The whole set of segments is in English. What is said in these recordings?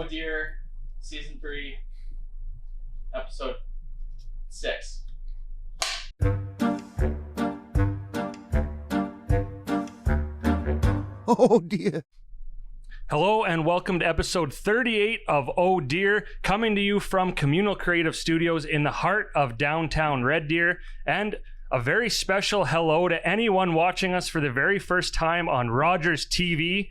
Dear, Season 3, Episode 6. Oh dear. Hello and welcome to episode 38 of Oh Dear, coming to you from Communal Creative Studios in the heart of downtown Red Deer, and a very special hello to anyone watching us for the very first time on Rogers TV.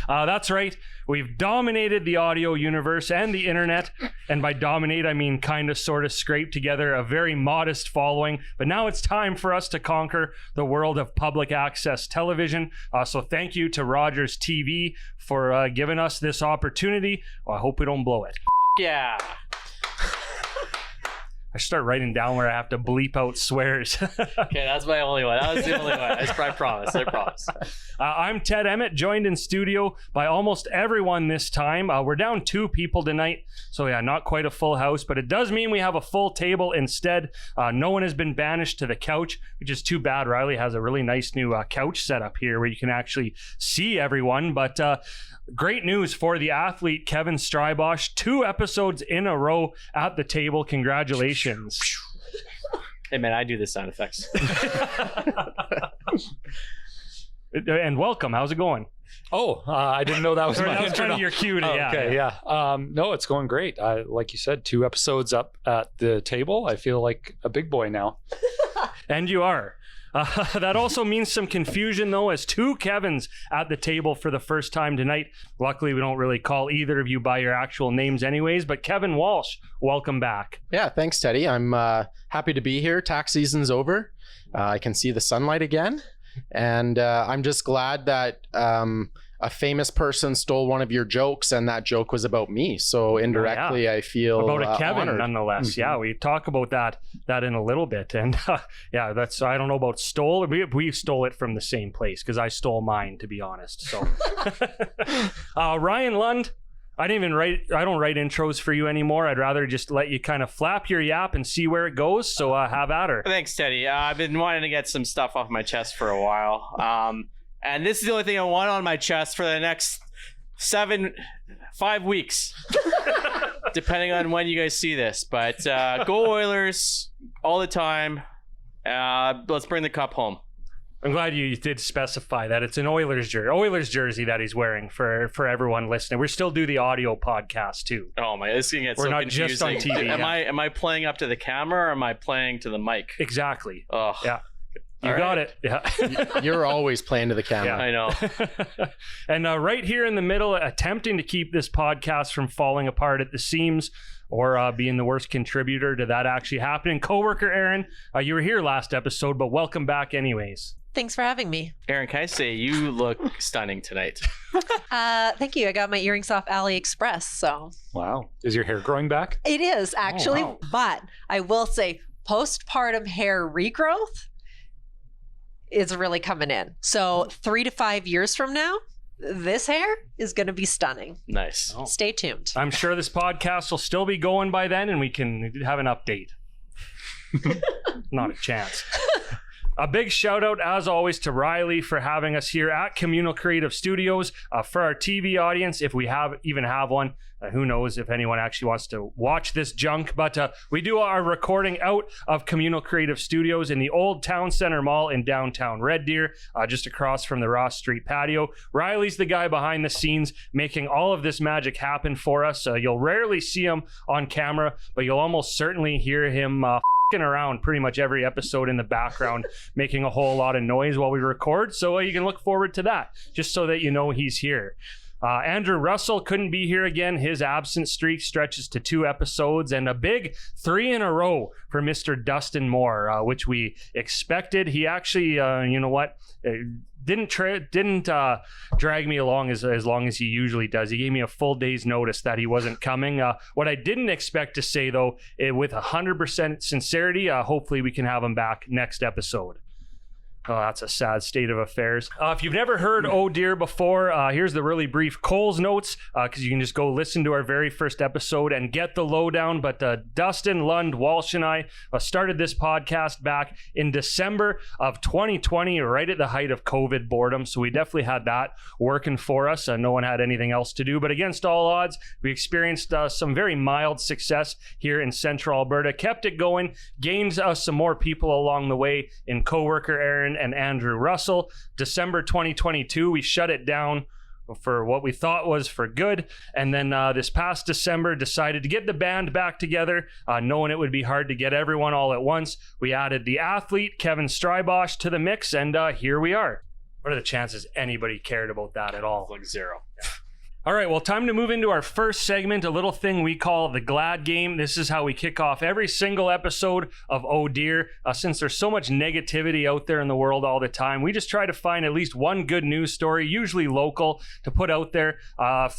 That's right. We've dominated the audio universe and the internet, and by dominate I mean kind of sort of scrape together a very modest following, but now it's time for us to conquer the world of public access television. So thank you to Rogers TV for giving us this opportunity. I hope we don't blow it. Yeah. I start writing down where I have to bleep out swears. Okay, that's my only one. That was the only one. I promise. I'm Ted Emmett, joined in studio by almost everyone this time. We're down 2 people tonight, so yeah, not quite a full house, but it does mean we have a full table instead. No one has been banished to the couch, which is too bad. Riley has a really nice new couch set up here where you can actually see everyone, but great news for the athlete Kevin Strybosch. 2 episodes in a row at the table. Congratulations. Hey man, I do the sound effects. And welcome. How's it going? I didn't know that was my that was kind of your cue to, yeah. No, it's going great. Like you said, 2 episodes up at the table. I feel like a big boy now. And you are. That also means some confusion, though, as 2 Kevins at the table for the first time tonight. Luckily, we don't really call either of you by your actual names anyways, but Kevin Walsh, welcome back. Yeah, thanks, Teddy. I'm happy to be here. Tax season's over. I can see the sunlight again. And I'm just glad that a famous person stole one of your jokes, and that joke was about me. So indirectly, I feel about a Kevin, honored. nonetheless. Mm-hmm. Yeah, we talk about that in a little bit. And yeah, that's, I don't know about stole. We stole it from the same place because I stole mine, to be honest. So Ryan Lund, I don't write intros for you anymore. I'd rather just let you kind of flap your yap and see where it goes. So have at her. Thanks, Teddy. I've been wanting to get some stuff off my chest for a while. And this is the only thing I want on my chest for the next 5 weeks, depending on when you guys see this. But go Oilers all the time. Let's bring the cup home. I'm glad you did specify that it's an Oilers jersey that he's wearing for everyone listening. We still do the audio podcast too. Oh my, this is gonna get We're so not confusing. just on TV. Am I playing up to the camera or am I playing to the mic? Exactly. Oh yeah. You got it. Yeah. You're always playing to the camera. Yeah, I know. And right here in the middle, attempting to keep this podcast from falling apart at the seams or being the worst contributor to that actually happening, coworker Aaron, you were here last episode, but welcome back anyways. Thanks for having me. Aaron, can I say you look stunning tonight? Thank you. I got my earrings off AliExpress, so. Wow. Is your hair growing back? It is, actually. Oh, wow. But I will say postpartum hair regrowth is really coming in. So 3 to 5 years from now, this hair is going to be stunning. Nice. Oh. Stay tuned. I'm sure this podcast will still be going by then and we can have an update. Not a chance. A big shout out, as always, to Riley for having us here at Communal Creative Studios. For our TV audience, if we even have one, who knows if anyone actually wants to watch this junk, but we do our recording out of Communal Creative Studios in the Old Town Center Mall in downtown Red Deer, just across from the Ross Street patio. Riley's the guy behind the scenes making all of this magic happen for us. You'll rarely see him on camera, but you'll almost certainly hear him around pretty much every episode in the background, making a whole lot of noise while we record. So you can look forward to that, just so that you know he's here. Andrew Russell couldn't be here again. His absence streak stretches to 2 episods and a big 3 in a row for Mr. Dustin Moore, which we expected. He actually, didn't drag me along as long as he usually does. He gave me a full day's notice that he wasn't coming. What I didn't expect to say, though, with 100% sincerity, hopefully we can have him back next episode. Oh, that's a sad state of affairs. If you've never heard Oh Dear before, here's the really brief Coles notes, because you can just go listen to our very first episode and get the lowdown. But Dustin, Lund, Walsh, and I started this podcast back in December of 2020, right at the height of COVID boredom. So we definitely had that working for us. No one had anything else to do. But against all odds, we experienced some very mild success here in Central Alberta, kept it going, gained us some more people along the way in coworker Aaron and Andrew Russell. December 2022, we shut it down for what we thought was for good. And then this past December, decided to get the band back together, knowing it would be hard to get everyone all at once. We added the athlete, Kevin Strybosch, to the mix, and here we are. What are the chances anybody cared about that at all? Like zero. Yeah. All right, well, time to move into our first segment, a little thing we call the Glad Game. This is how we kick off every single episode of Oh Dear. Since there's so much negativity out there in the world all the time, we just try to find at least one good news story, usually local, to put out there to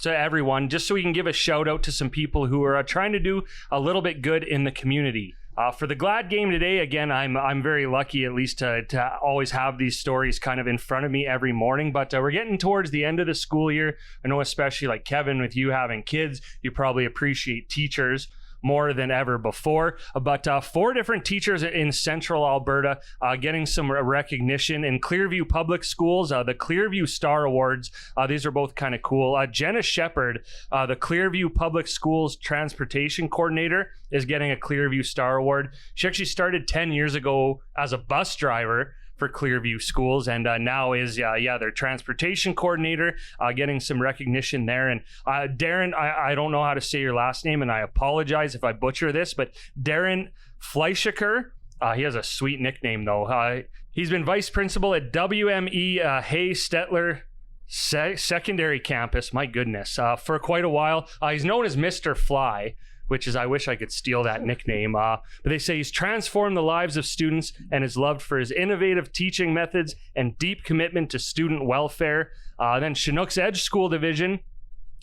everyone, just so we can give a shout out to some people who are trying to do a little bit good in the community. For the Glad Game today, again, I'm very lucky at least to always have these stories kind of in front of me every morning, but we're getting towards the end of the school year. I know especially like Kevin, with you having kids, you probably appreciate teachers more than ever before. But 4 different teachers in Central Alberta getting some recognition in Clearview Public Schools, the Clearview Star Awards. These are both kind of cool. Jenna Shepard, the Clearview Public Schools Transportation Coordinator, is getting a Clearview Star Award. She actually started 10 years ago as a bus driver for Clearview Schools, and now is their transportation coordinator, getting some recognition there. And Darren, I don't know how to say your last name, and I apologize if I butcher this, but Darren Fleischiker, he has a sweet nickname though. He's been vice principal at WME Hay Stetler Secondary Campus, my goodness, for quite a while. He's known as Mr. Fly, which is, I wish I could steal that nickname. But they say he's transformed the lives of students and is loved for his innovative teaching methods and deep commitment to student welfare. Then Chinook's Edge School Division,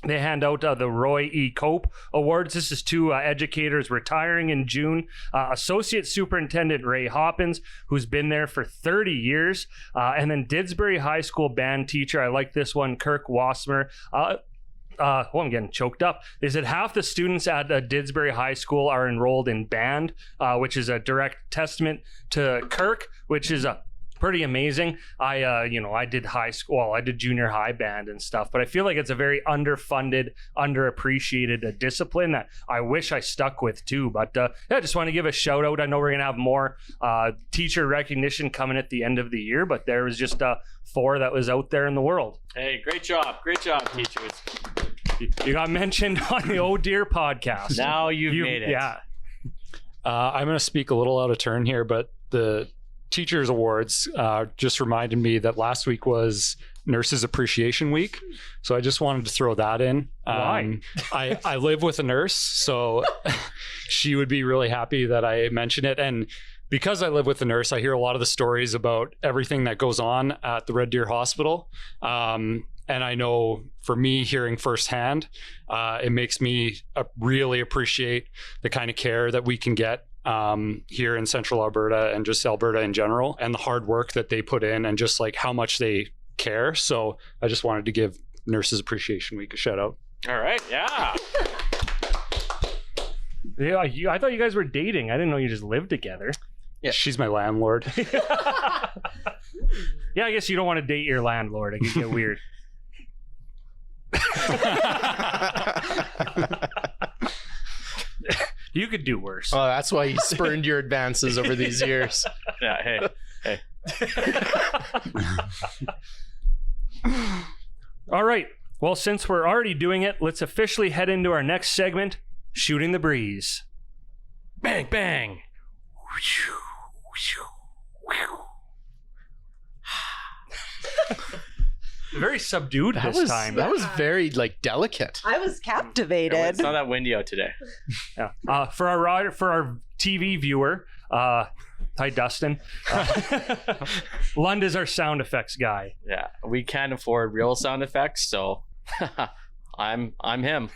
they hand out the Roy E. Cope Awards. This is 2 educators retiring in June. Associate Superintendent Ray Hoppins, who's been there for 30 years. And then Didsbury High School band teacher, I like this one, Kirk Wassmer. I'm getting choked up. They said half the students at Didsbury High School are enrolled in band, which is a direct testament to Kirk, which is pretty amazing. I did high school, well, I did junior high band and stuff, but I feel like it's a very underfunded, underappreciated discipline that I wish I stuck with too. But I just want to give a shout out. I know we're going to have more teacher recognition coming at the end of the year, but there was just 4 that was out there in the world. Hey, great job, teachers. You got mentioned on the Oh Dear podcast. Now you've made it. Yeah. I'm going to speak a little out of turn here, but the Teachers Awards just reminded me that last week was Nurses Appreciation Week. So I just wanted to throw that in. Why? I live with a nurse, so she would be really happy that I mentioned it. And because I live with a nurse, I hear a lot of the stories about everything that goes on at the Red Deer Hospital. And I know for me, hearing firsthand, it makes me really appreciate the kind of care that we can get here in Central Alberta and just Alberta in general, and the hard work that they put in and just like how much they care. So I just wanted to give Nurses Appreciation Week a shout out. All right. Yeah. Yeah, I thought you guys were dating. I didn't know you just lived together. Yeah, she's my landlord. Yeah, I guess you don't want to date your landlord. It can get weird. You could do worse. Oh, that's why he spurned your advances over these years. Yeah. Hey. All right. Well, since we're already doing it, let's officially head into our next segment, Shooting the Breeze. Bang, bang. Very subdued this time. That was very delicate. I was captivated. It's not that windy out today. Yeah. For our TV viewer, hi Dustin. Lund is our sound effects guy. Yeah, we can't afford real sound effects, so I'm him.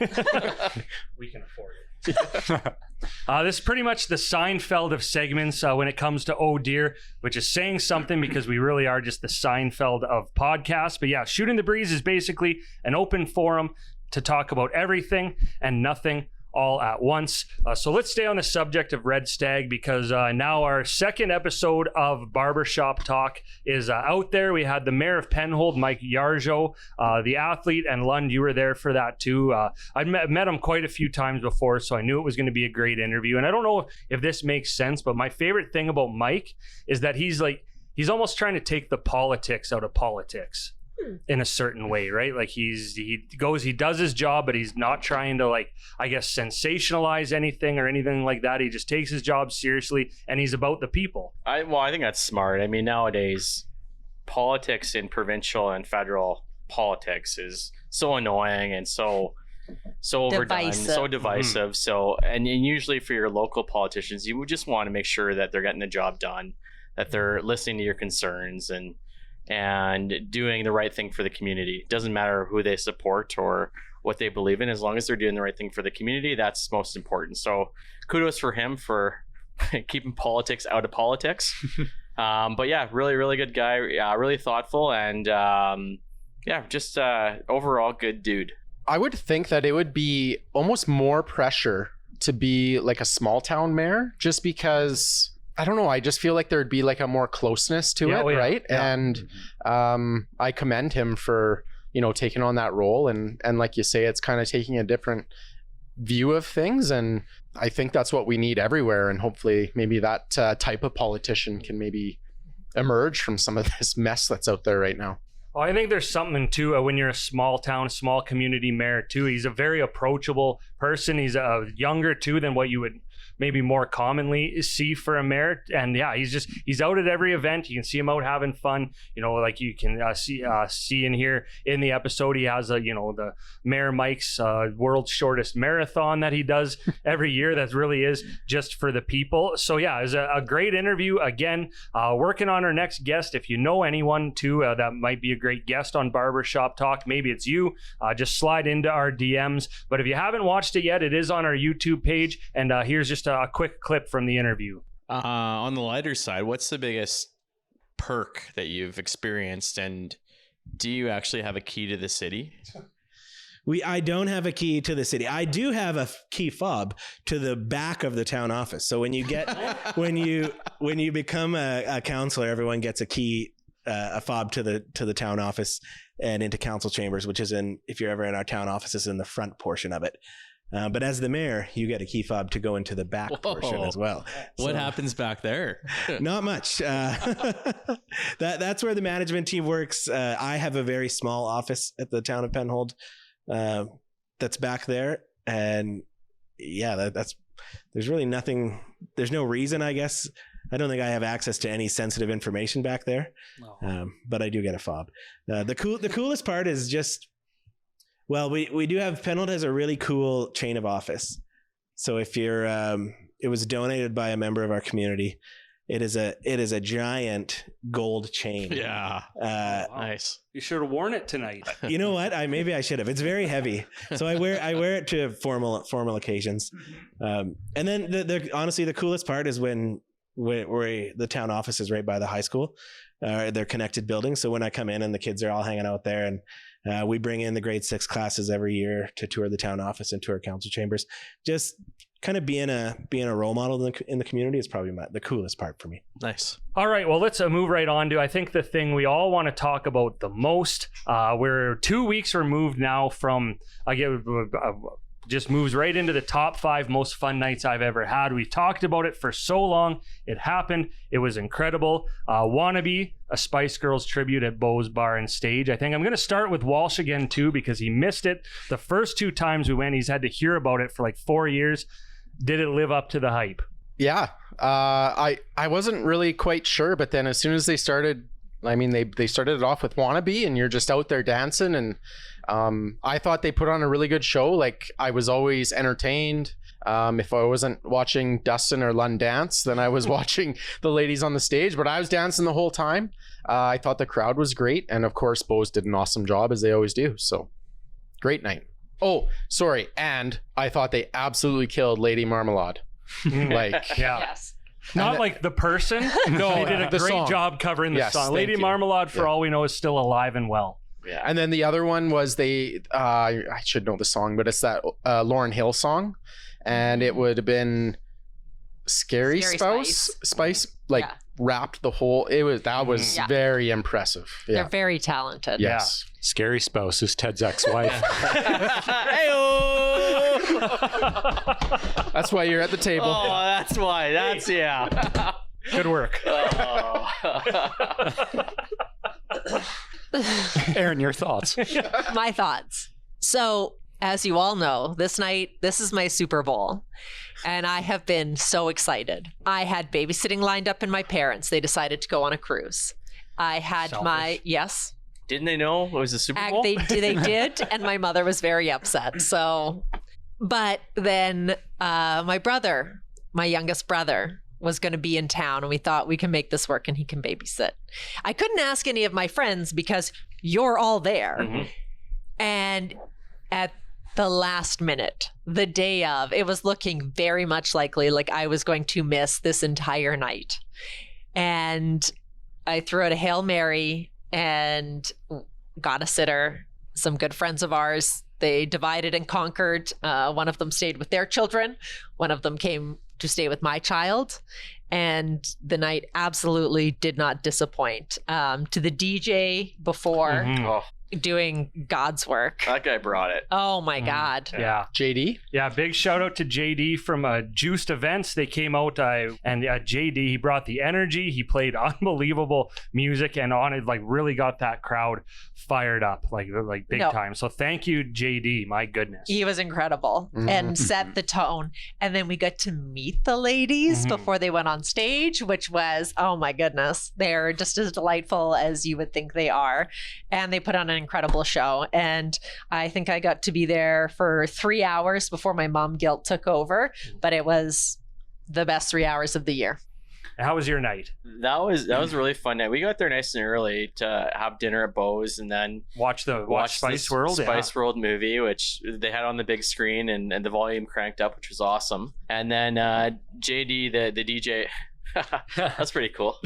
We can afford it. This is pretty much the Seinfeld of segments when it comes to Oh Dear, which is saying something because we really are just the Seinfeld of podcasts. But yeah, Shooting the Breeze is basically an open forum to talk about everything and nothing all at once. So let's stay on the subject of Red Stag because now our second episode of Barbershop Talk is out there. We had the mayor of Penhold, Mike Yarjo, the athlete, and Lund, you were there for that too. I'd met him quite a few times before, so I knew it was going to be a great interview. And I don't know if this makes sense, but my favorite thing about Mike is that he's almost trying to take the politics out of politics. In a certain way, right? Like he does his job, but he's not trying to sensationalize anything or anything like that. He just takes his job seriously and he's about the people. I think that's smart. I mean, nowadays politics in provincial and federal politics is so annoying and so overdone, so divisive. So and usually for your local politicians, you would just want to make sure that they're getting the job done, that they're listening to your concerns and doing the right thing for the community. It doesn't matter who they support or what they believe in, as long as they're doing the right thing for the community, that's most important. So kudos for him for keeping politics out of politics. But yeah, really, really good guy, really thoughtful, and just overall good dude. I would think that it would be almost more pressure to be like a small town mayor, just because I don't know. I just feel like there'd be like a more closeness to it, right? Yeah. And I commend him for, taking on that role. And like you say, it's kind of taking a different view of things. And I think that's what we need everywhere. And hopefully maybe that type of politician can maybe emerge from some of this mess that's out there right now. Well, I think there's something too when you're a small town, small community mayor too. He's a very approachable person. He's younger too than what you would maybe more commonly see for a mayor. And yeah, he's out at every event. You can see him out having fun. Like you can see and hear in the episode, he has the Mayor Mike's world's shortest marathon that he does every year. That really is just for the people. So yeah, it was a great interview. Again, working on our next guest. If you know anyone too that might be a great guest on Barbershop Talk, maybe it's you, just slide into our DMs. But if you haven't watched it yet, it is on our YouTube page. And here's just a quick clip from the interview. On the lighter side, what's the biggest perk that you've experienced, and do you actually have a key to the city? I don't have a key to the city. I do have a key fob to the back of the town office. So when you get when you become a councillor, everyone gets a key, a fob to the town office and into council chambers, which is if you're ever in our town office, is in the front portion of it. But as the mayor, you get a key fob to go into the back portion as well. What happens back there? Not much. That's where the management team works. I have a very small office at the town of Penhold that's back there. And yeah, there's really nothing. There's no reason, I guess. I don't think I have access to any sensitive information back there. But I do get a fob. The coolest part is just, well, we do have, Penhold has a really cool chain of office. So if you're, it was donated by a member of our community. It is a giant gold chain. Yeah. Nice. You should have worn it tonight. You know what? Maybe I should have. It's very heavy. So I wear it to formal occasions. And then honestly, the coolest part is when the town office is right by the high school. They're connected buildings. So when I come in and the kids are all hanging out there, and we bring in the grade 6 classes every year to tour the town office and tour council chambers. Just kind of being a role model in the community is probably the coolest part for me. Nice. All right, well, let's move right on to, I think, the thing we all want to talk about the most. We're 2 weeks removed now from, just moves right into the top 5 most fun nights I've ever had. We've talked about it for so long. It happened. It was incredible. Wannabe, a Spice Girls tribute at Beau's Bar and Stage. I think I'm going to start with Walsh again, too, because he missed it the first 2 times we went. He's had to hear about it for like 4 years. Did it live up to the hype? Yeah. I wasn't really quite sure, but then as soon as they started, they started it off with Wannabe, and you're just out there dancing, and I thought they put on a really good show. Like, I was always entertained. If I wasn't watching Dustin or Lund dance, then I was watching the ladies on the stage, but I was dancing the whole time. I thought the crowd was great, and of course Beau's did an awesome job, as they always do. So great night. Oh, sorry. And I thought they absolutely killed Lady Marmalade. Like, Yeah. Yes. Not like the person. No, They did a the great song. job covering the Yes, song. thank Lady you. Marmalade, for Yeah. all we know, is still alive and well. Yeah. and then the other one was I should know the song, but it's that Lauryn Hill song. And it would have been Scary Scary Spice, like Yeah. wrapped the whole, that was Yeah. very impressive. They're Yeah. very talented. Yes. Scary Spouse is Ted's ex-wife. Hey-oh! That's why you're at the table. Oh, that's why. That's yeah. Good work. Oh. Aaron, your thoughts? My thoughts. So, as you all know, this is my Super Bowl. And I have been so excited. I had babysitting lined up in my parents. They decided to go on a cruise. I had Selfish. Didn't they know it was a Super Bowl? They did, and my mother was very upset. So, but then my youngest brother, was going to be in town, and we thought we can make this work, and he can babysit. I couldn't ask any of my friends because you're all there, Mhm. and at the last minute, the day of, it was looking very much likely like I was going to miss this entire night, and I threw out a Hail Mary and got a sitter, some good friends of ours. They divided and conquered. One of them stayed with their children. One of them came to stay with my child. And the night absolutely did not disappoint. To the DJ before Mhm. Oh, doing God's work. that guy brought it. Oh my Mm. God. Yeah. JD? Yeah, big shout out to JD from Juiced Events. They came out and JD, he brought the energy. He played unbelievable music and on it, like really got that crowd fired up, like big No. time. So thank you, JD. My goodness. He was incredible and set the tone. And then we got to meet the ladies Mhm. before they went on stage, which was, oh my goodness, they're just as delightful as you would think they are. And they put on an incredible show. And I think I got to be there for 3 hours before my mom guilt took over, but it was the best 3 hours of the year. How was your night? That was a really fun night. We got there nice and early to have dinner at Bo's and then Watch Spice the World. Spice World movie, which they had on the big screen and the volume cranked up, which was awesome. And then JD, the DJ, that's pretty cool.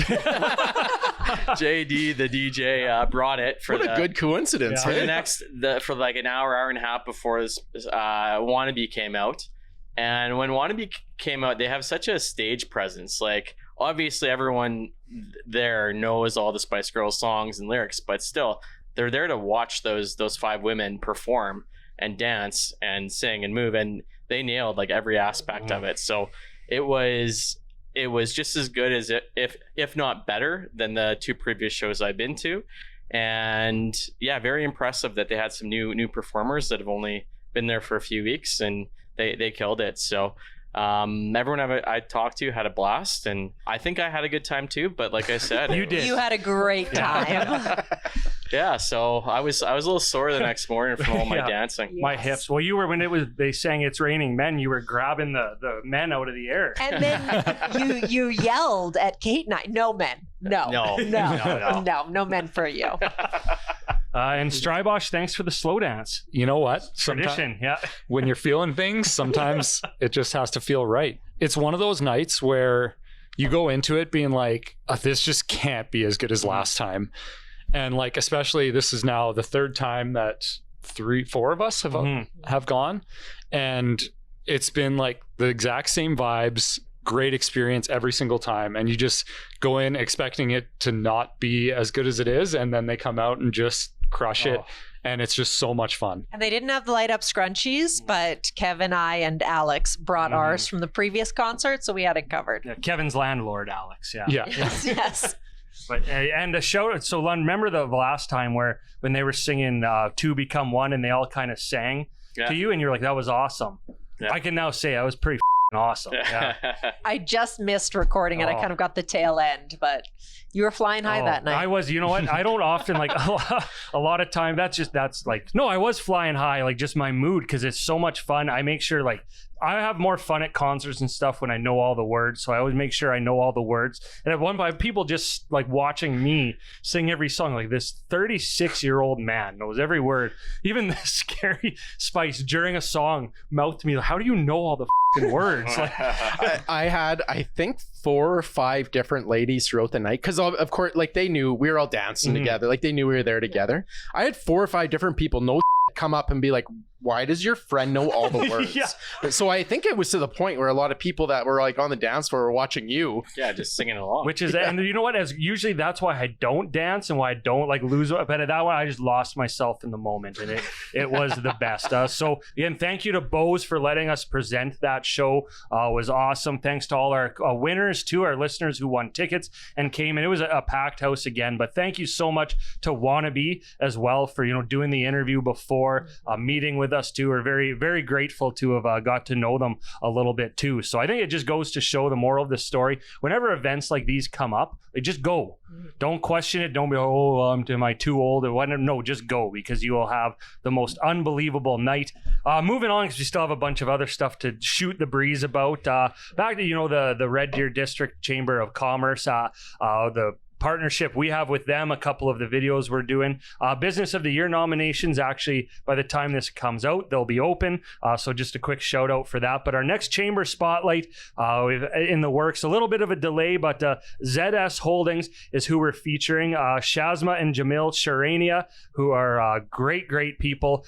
JD, the DJ, brought it for What a good coincidence. Yeah. for Hey? for like an hour and a half before this Wannabe came out. And when Wannabe came out, they have such a stage presence. Like, obviously everyone there knows all the Spice Girls songs and lyrics, but still they're there to watch those 5 women perform and dance and sing and move, and they nailed like every aspect of it. So it was just as good as if not better than the 2 previous shows I've been to. And yeah, very impressive that they had some new performers that have only been there for a few weeks, and they killed it. So everyone I talked to had a blast, and I think I had a good time too. But like I said, You did. You had a great time. yeah. So I was a little sore the next morning from all my Yeah. dancing. My Yes. hips. Well, you were when they sang "It's Raining Men." You were grabbing the men out of the air. And then you yelled at Kate and I, no men. No. No. No men for you. And Strybosh, thanks for the slow dance You know what? tradition. Yeah. When you're feeling things, sometimes it just has to feel right. It's one of those nights where you go into it being like, this just can't be as good as last time. And like, especially this is now the 3rd time that 4 of us have gone. And it's been like the exact same vibes, great experience every single time. And you just go in expecting it to not be as good as it is. And then they come out and just crush it. Oh. And it's just so much fun. And they didn't have the light up scrunchies, but Kevin, I, and Alex brought ours from the previous concert, so we had it covered. Yeah, Kevin's landlord, Alex. Yeah. Yeah. Yes. But and a shout out. So remember the last time when they were singing "Two Become One" and they all kind of sang Yeah. to you, and you were like, "That was awesome." Yeah. I can now say that was pretty awesome. Yeah. I just missed recording it. I Oh. kind of got the tail end, but you were flying high Oh, that night. I was. You know what? I don't often like a lot of time. That's like no. I was flying high, like just my mood because it's so much fun. I make sure like I have more fun at concerts and stuff when I know all the words. So I always make sure I know all the words. And at one point, people just like watching me sing every song. Like this 36-year-old man knows every word. Even the Scary Spice during a song mouthed me, how do you know all the f***ing words? Like, I had, I think, 4 or 5 different ladies throughout the night, because of course, like, they knew we were all dancing together, like they knew we were there together. I had 4 or 5 different people know come up and be like, why does your friend know all the words? Yeah. So I think it was to the point where a lot of people that were like on the dance floor were watching you. Yeah, just singing along. which is, and you know what? As usually that's why I don't dance and why I don't like lose. But at that one, I just lost myself in the moment, and it was the best. So again, thank you to Bose for letting us present that show. It was awesome. Thanks to all our winners, too, our listeners who won tickets and came, and it was a packed house again. But thank you so much to Wannabe as well for doing the interview before, meeting with us too. We're very, very grateful to have got to know them a little bit too. So I think it just goes to show the moral of the story. Whenever events like these come up, just go. Don't question it. Don't be, am I too old or whatever. No, just go, because you will have the most unbelievable night. Moving on, because we still have a bunch of other stuff to shoot the breeze about. Back to the Red Deer District Chamber of Commerce, the partnership we have with them, a couple of the videos we're doing. Business of the Year nominations, actually, by the time this comes out, they'll be open. So just a quick shout out for that. But our next chamber spotlight in the works, a little bit of a delay, but ZS Holdings is who we're featuring. Shazma and Jamil Sharania, who are great people,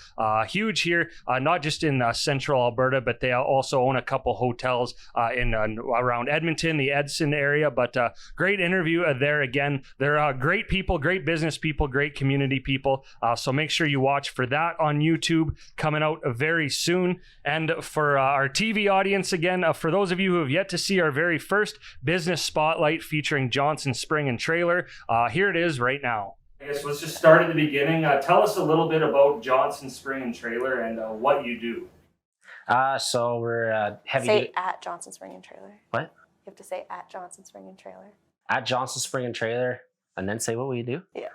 huge here, not just in central Alberta, but they also own a couple hotels in around Edmonton, the Edson area. But great interview there again. They're great people, great business people, great community people. So make sure you watch for that on YouTube, coming out very soon. And for our TV audience, again, for those of you who have yet to see our very first business spotlight featuring Johnson Spring and Trailer, here it is right now. I guess let's just start at the beginning. Tell us a little bit about Johnson Spring and Trailer and what you do. So we're heavy. Say at Johnson Spring and Trailer. What? You have to say at Johnson Spring and Trailer. At Johnson Spring and Trailer, and then say what we do. Yeah.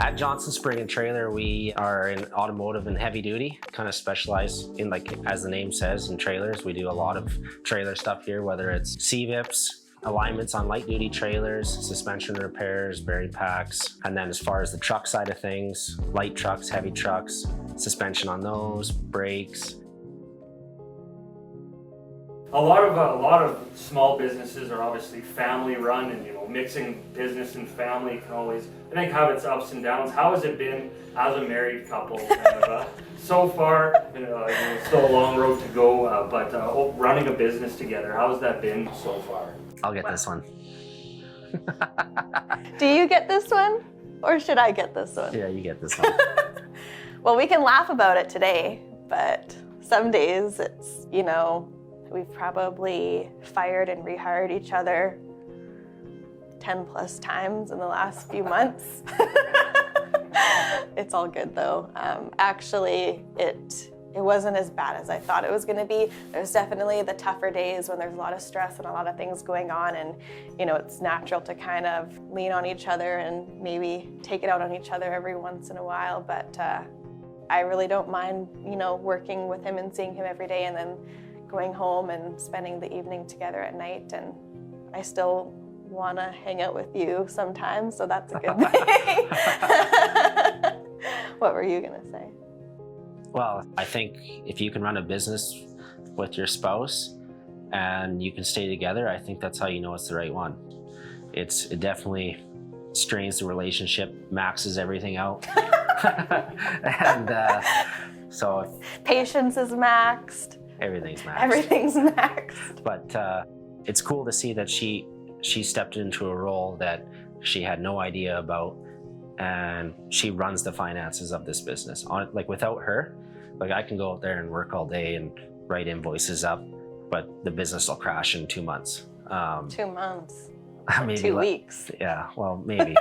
At Johnson Spring and Trailer, we are in automotive and heavy duty, kind of specialize in, like, as the name says, in trailers. We do a lot of trailer stuff here, whether it's CVIPs, alignments on light duty trailers, suspension repairs, bearing packs. And then as far as the truck side of things, light trucks, heavy trucks, suspension on those, brakes. A lot of small businesses are obviously family run, and mixing business and family can always, I think, have its ups and downs. How has it been as a married couple? So far, still a long road to go, but running a business together, how has that been so far? I'll get this one. Do you get this one, or should I get this one? Yeah, you get this one. Well, we can laugh about it today, but some days it's, we've probably fired and rehired each other 10 plus times in the last few months. It's all good though. Actually, it wasn't as bad as I thought it was going to be. There's definitely the tougher days when there's a lot of stress and a lot of things going on, and it's natural to kind of lean on each other and maybe take it out on each other every once in a while. But I really don't mind, working with him and seeing him every day, and then going home and spending the evening together at night. And I still want to hang out with you sometimes, so that's a good thing. What were you going to say? Well, I think if you can run a business with your spouse and you can stay together, I think that's how you know it's the right one. It definitely strains the relationship, maxes everything out. And so patience is maxed. Everything's maxed. Everything's maxed. But it's cool to see that she stepped into a role that she had no idea about, and she runs the finances of this business. Without her, I can go out there and work all day and write invoices up, but the business will crash in 2 months. 2 months. Maybe 2 weeks. Yeah, well, maybe.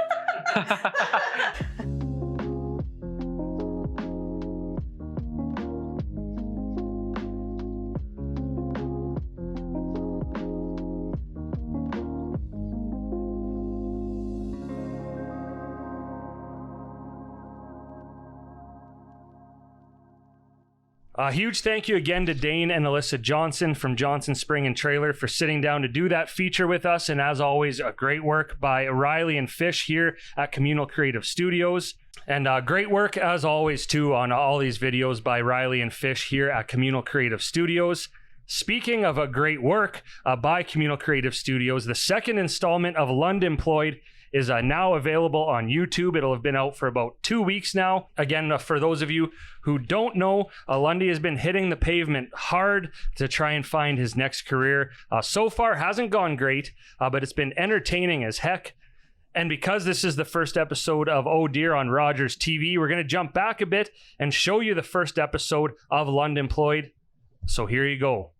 A huge thank you again to Dane and Alyssa Johnson from Johnson Spring and Trailer for sitting down to do that feature with us. And as always, great work by Riley and Fish here at Communal Creative Studios. And great work, as always, too, on all these videos by Riley and Fish here at Communal Creative Studios. Speaking of a great work by Communal Creative Studios, the second installment of Lund Employed is now available on YouTube. It'll have been out for about 2 weeks now. Again, for those of you who don't know, Lundy has been hitting the pavement hard to try and find his next career. So far, hasn't gone great, but it's been entertaining as heck. And because this is the first episode of Oh Dear on Rogers TV, we're going to jump back a bit and show you the first episode of Lund Employed. So here you go.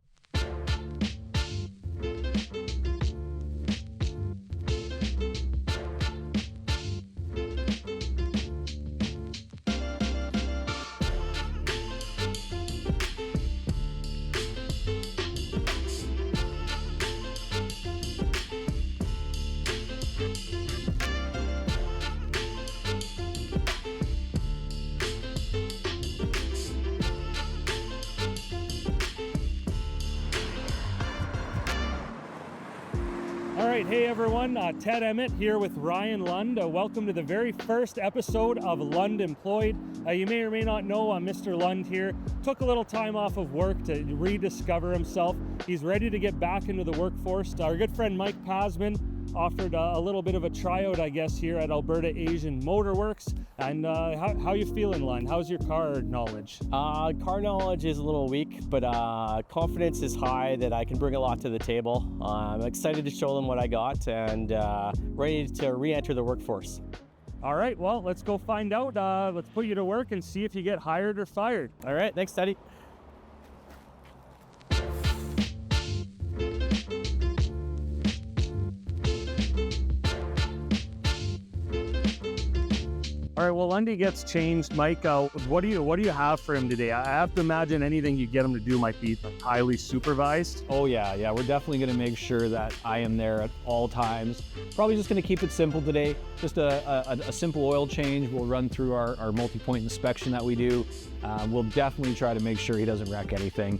All right, hey everyone, Ted Emmett here with Ryan Lund. Welcome to the very first episode of Lund Employed. You may or may not know Mr. Lund here took a little time off of work to rediscover himself. He's ready to get back into the workforce. Our good friend Mike Pasman offered a little bit of a tryout, I guess, here at Alberta Asian Motor Works. And how you feeling, Lund? How's your car knowledge? Car knowledge is a little weak, but confidence is high that I can bring a lot to the table. I'm excited to show them what I got and ready to re-enter the workforce. All right, well, let's go find out. Let's put you to work and see if you get hired or fired. All right, thanks, Teddy. All right, well, Lundy gets changed. Mike, what do you have for him today? I have to imagine anything you get him to do might be highly supervised. Oh yeah, we're definitely going to make sure that I am there at all times. Probably just going to keep it simple today. Just a simple oil change. We'll run through our multi-point inspection that we do. We'll definitely try to make sure he doesn't wreck anything.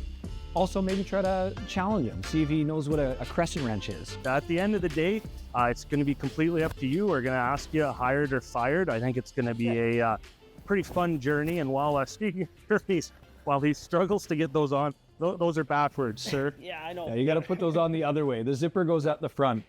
Also, maybe try to challenge him, see if he knows what a crescent wrench is. At the end of the day, it's going to be completely up to you. We're going to ask you hired or fired. I think it's going to be a pretty fun journey. And while speaking of journeys, while he struggles to get those on, those are backwards, sir. Yeah, I know. Yeah, you got to put those on the other way. The zipper goes at the front.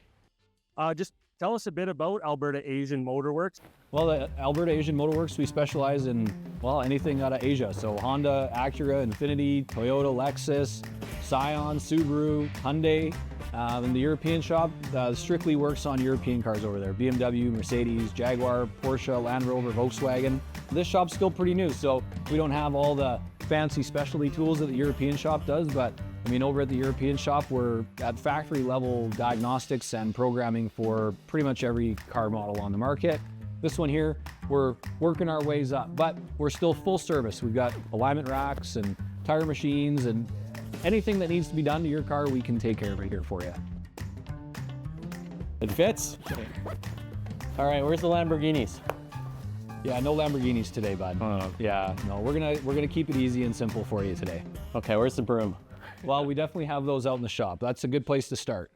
Just tell us a bit about Alberta Asian Motor Works. Well, the Alberta Asian Motor Works, we specialize in, well, anything out of Asia. So Honda, Acura, Infiniti, Toyota, Lexus, Scion, Subaru, Hyundai. And the European shop strictly works on European cars over there. BMW, Mercedes, Jaguar, Porsche, Land Rover, Volkswagen. This shop's still pretty new, so we don't have all the fancy specialty tools that the European shop does, but I mean, over at the European shop, we're at factory level diagnostics and programming for pretty much every car model on the market. This one here, we're working our ways up, but we're still full service. We've got alignment racks and tire machines, and anything that needs to be done to your car, we can take care of it here for you. It fits. All right, where's the Lamborghinis? Yeah, no Lamborghinis today, bud. Yeah, no, we're gonna keep it easy and simple for you today. Okay, where's the broom? Well, we definitely have those out in the shop. That's a good place to start.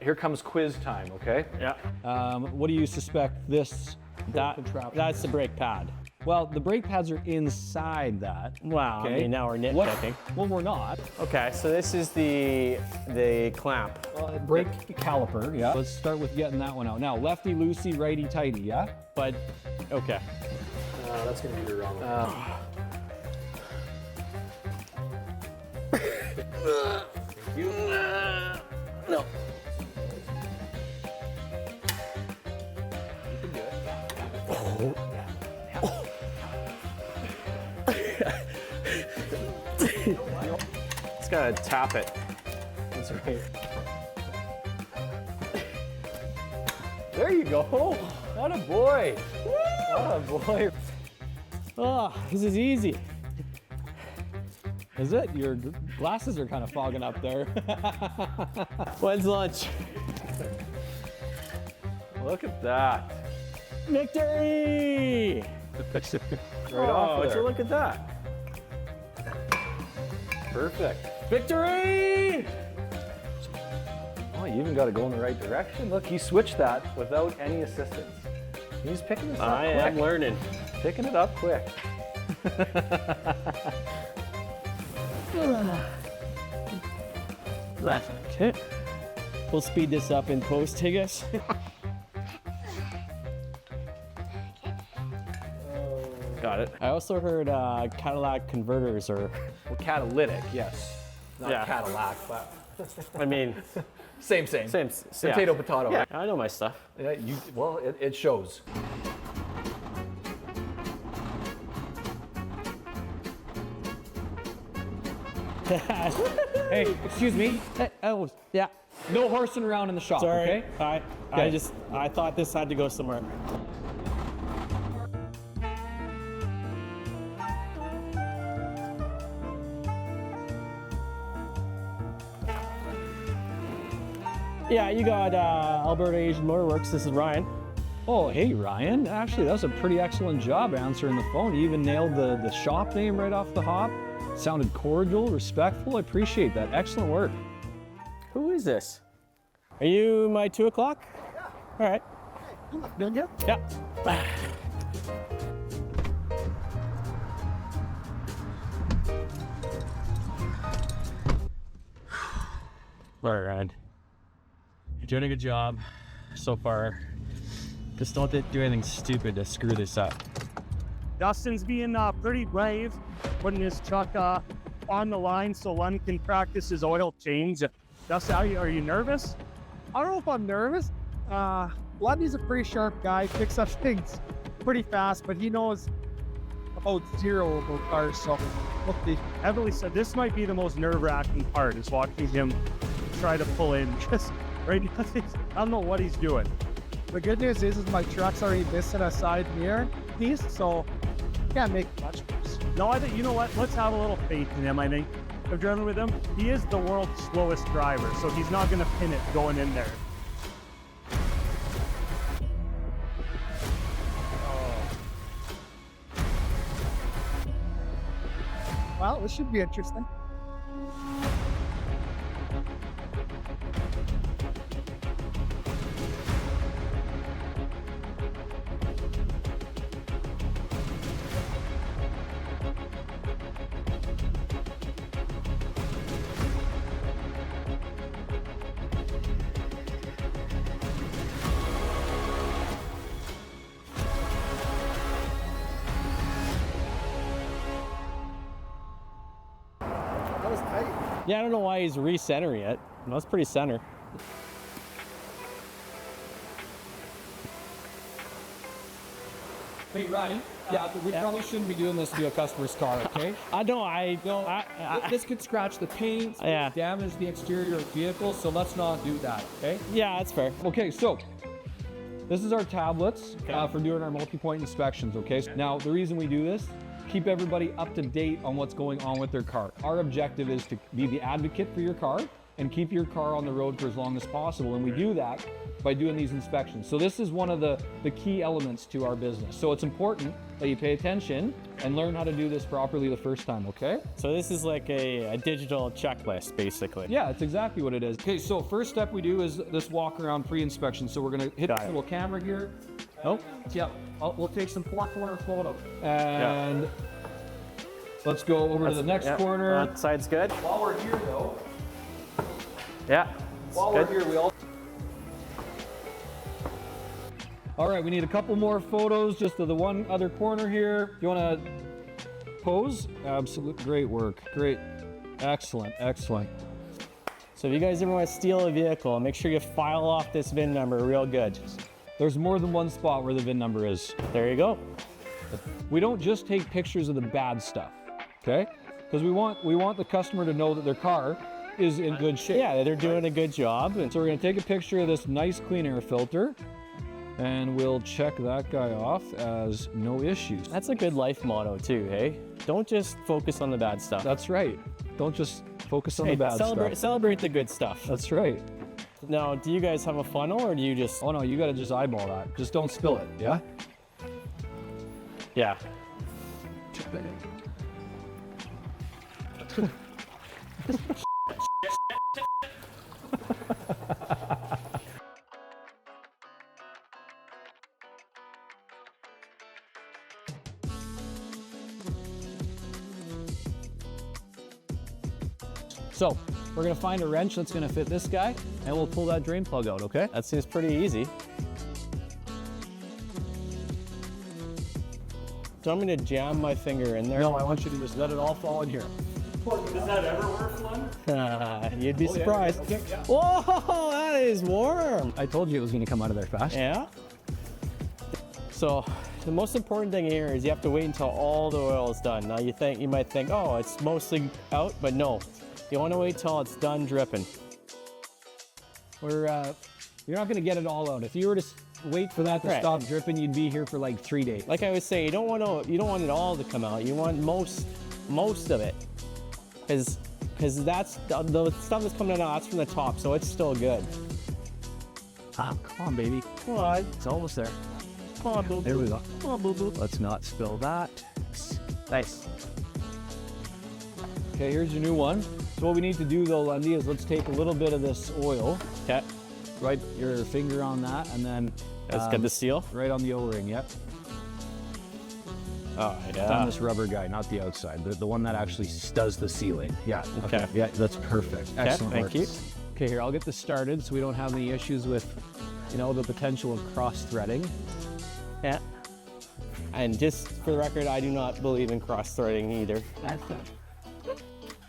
Here comes quiz time, okay? Yeah. What do you suspect this contraption? That's the brake pad. Well, the brake pads are inside that. Wow, Okay. I mean, now we're nitpicking. Well, we're not. Okay, so this is the clamp. Brake caliper, yeah. Let's start with getting that one out. Now, lefty loosey, righty tighty, yeah? But, okay. That's gonna be the wrong one. No. Just gotta tap it. That's right. There you go. Not a boy. Not a boy. Oh, this is easy. Is it? Your glasses are kind of fogging up there. When's lunch? Look at that. Victory! Right off Would there. you look at that? Perfect. Victory! Oh, you even got to go in the right direction. Look, he switched that without any assistance. He's picking this up I quick. am learning. Picking it up quick. That's okay. We'll speed this up in post, I guess. Got it. I also heard Cadillac converters are, Well, catalytic, yes. Not Yeah. Cadillac, but I mean, same. same. Potato, potato. Yeah, Right? I know my stuff. Yeah, well, it shows. Hey, excuse me. Oh, yeah. No horsing around in the shop, Sorry. okay? I thought this had to go somewhere. Yeah, you got Alberta Asian Motorworks. This is Ryan. Oh, hey, Ryan. Actually, that was a pretty excellent job answering the phone. You even nailed the shop name right off the hop. Sounded cordial, respectful. I appreciate that. Excellent work. Who is this? Are you my 2 o'clock? Yeah. All right. Yeah. All right, Ryan. You're doing a good job so far. Just don't do anything stupid to screw this up. Dustin's being pretty brave, putting his truck on the line so Lund can practice his oil change. Dustin, are you nervous? I don't know if I'm nervous. Lundy's a pretty sharp guy, picks up things pretty fast, but he knows about zero about cars, so we'll see. Heavily said this might be the most nerve-wracking part is watching him try to pull in. Just right now, I don't know what he's doing. The good news is my truck's already missing a side mirror piece, so can't make much worse. No, I think, you know what? Let's have a little faith in him, I think. I've driven with him. He is the world's slowest driver, so he's not going to pin it going in there. Well, this should be interesting. Yeah, I don't know why he's recentering it. That's pretty center. Hey, Ryan. We probably shouldn't be doing this to a customer's car, okay? This could scratch the paint, Yeah. damage the exterior of the vehicle, so let's not do that, okay? Yeah, that's fair. Okay, so this is our tablets for doing our multi-point inspections, okay? Now, the reason we do this, keep everybody up to date on what's going on with their car. Our objective is to be the advocate for your car and keep your car on the road for as long as possible, and we do that by doing these inspections. So this is one of the key elements to our business. So it's important that you pay attention and learn how to do this properly the first time, okay? So this is like a digital checklist, basically. Yeah, it's exactly what it is. Okay, so first step we do is this walk around pre-inspection. So we're gonna hit this little camera here. Oh, yeah. We'll take some corner photos. And let's go over to the next corner. That side's good. While we're here though, Yeah. we're here, we all right, we need a couple more photos just to the one other corner here. You want to pose? Absolute great work. Great. Excellent. Excellent. So if you guys ever want to steal a vehicle, make sure you file off this VIN number real good. There's more than one spot where the VIN number is. There you go. We don't just take pictures of the bad stuff, okay? Because we want the customer to know that their car is in good shape. Yeah, they're doing a good job. So we're going to take a picture of this nice clean air filter. And we'll check that guy off as no issues. That's a good life motto too, hey? Don't just focus on the bad stuff. That's right. Don't just focus on the bad stuff. Celebrate the good stuff. That's right. Now, do you guys have a funnel or do you just... Oh no, you gotta just eyeball that. Just don't spill it, yeah? Yeah. So, we're gonna find a wrench that's gonna fit this guy, and we'll pull that drain plug out, okay? That seems pretty easy. Do you want me to jam my finger in there? No, I want you to just let it all fall in here. Does that ever work, Lon? You'd be surprised. Okay, yeah. Whoa, that is warm. I told you it was gonna come out of there fast. Yeah. So the most important thing here is you have to wait until all the oil is done. Now you might think, oh, it's mostly out, but no. You want to wait till it's done dripping. You're not gonna get it all out. If you were to wait for that to stop dripping, you'd be here for like 3 days. Like I was saying, you don't want it all to come out. You want most of it, because that's the stuff that's coming out. That's from the top, so it's still good. Ah, come on, baby. Come on. It's almost there. Come on, boo. There we go. Come on, boo boo. Let's not spill that. Nice. Okay, here's your new one. So what we need to do though, Lundy, is let's take a little bit of this oil. Okay. Right your finger on that, and then Let's get the seal. right on the O-ring. Yep. Oh, On this rubber guy, not the outside, the one that actually does the sealing. Yeah. Okay. Yeah, that's perfect. Excellent thank work. you. Okay, here, I'll get this started so we don't have any issues with, the potential of cross-threading. Yeah. And just for the record, I do not believe in cross-threading either.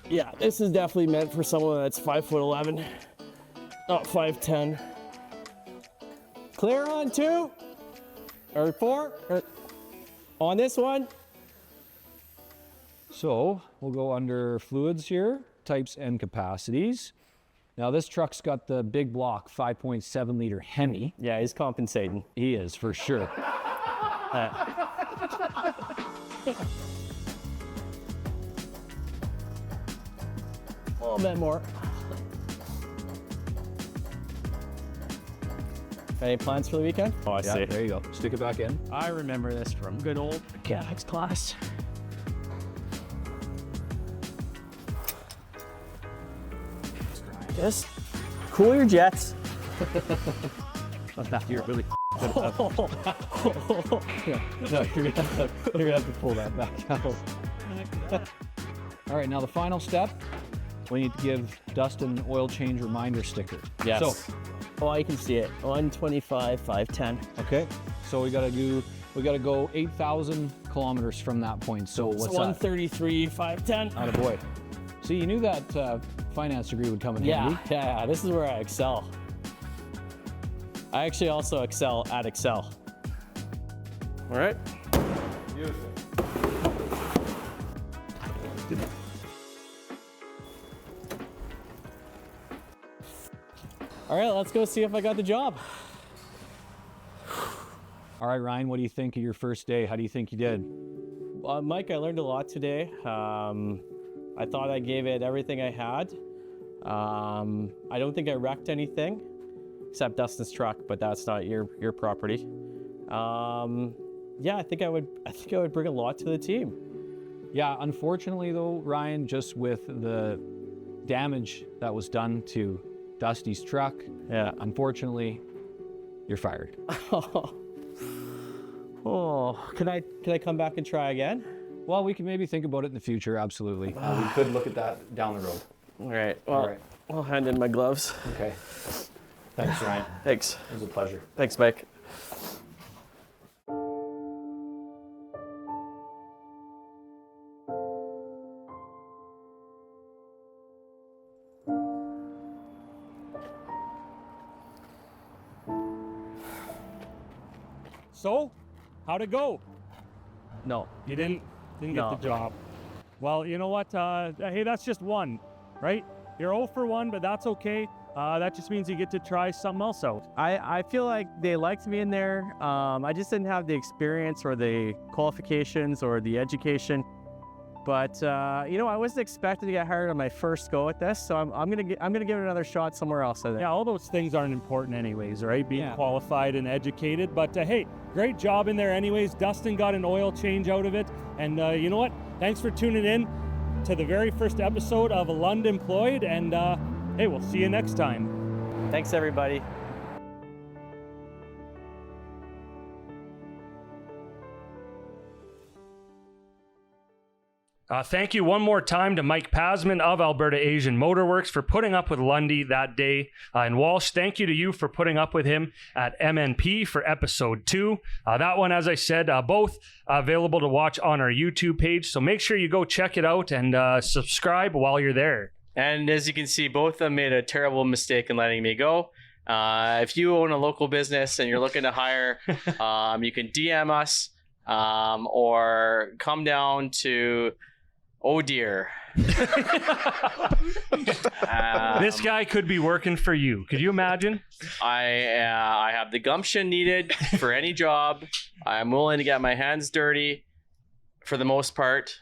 Yeah, this is definitely meant for someone that's 5'11", not 5'10". Clear on 2 or 4 or on this one. So we'll go under fluids here, types and capacities. Now this truck's got the big block 5.7 liter Hemi. Yeah, he's compensating. He is for sure. A little bit more. Any plans for the weekend? Oh, I see. There you go. Stick it back in. I remember this from good old mechanics class. Just cool your jets. You're really good at that. Yeah. No, you're gonna have to pull that back out. All right, now the final step, we need to give Dustin an oil change reminder sticker. Yes. So, oh, I can see it. 125, 510. okay, so we gotta go 8,000 kilometers from that point. So what's that? 133, 510. Attaboy. See, you knew that finance degree would come in handy. Yeah, this is where I excel. I actually also excel at Excel. All right. Beautiful. All right, let's go see if I got the job. All right, Ryan, what do you think of your first day? How do you think you did? Mike, I learned a lot today. I thought I gave it everything I had. I don't think I wrecked anything, except Dustin's truck, but that's not your property. Yeah, I think I would bring a lot to the team. Yeah, unfortunately though, Ryan, just with the damage that was done to Dusty's truck, Yeah. unfortunately, you're fired. Oh, can I come back and try again? Well, we can maybe think about it in the future, absolutely. We could look at that down the road. All right. Well, All right. I'll hand in my gloves. Okay. Thanks, Ryan. Thanks. It was a pleasure. Thanks, Mike. So, how'd it go? No. You didn't No. get the job. Well, you know what? Hey, that's just one, right? You're 0 for 1, but that's okay. that just means you get to try something else out. I feel like they liked me in there. I just didn't have the experience or the qualifications or the education. But I wasn't expecting to get hired on my first go at this, so I'm gonna give it another shot somewhere else. I think. Yeah, all those things aren't important anyways, right? Being qualified and educated. But hey, great job in there anyways. Dustin got an oil change out of it. And you know what? Thanks for tuning in to the very first episode of Lund Employed. And hey, we'll see you next time. Thanks, everybody. Thank you one more time to Mike Pasman of Alberta Asian Motorworks for putting up with Lundy that day. And Walsh, thank you to you for putting up with him at MNP for episode 2. That one, as I said, both available to watch on our YouTube page. So make sure you go check it out and subscribe while you're there. And as you can see, both of them made a terrible mistake in letting me go. If you own a local business and you're looking to hire, you can DM us or come down to... Oh dear. This guy could be working for you. Could you imagine? I have the gumption needed for any job. I'm willing to get my hands dirty for the most part,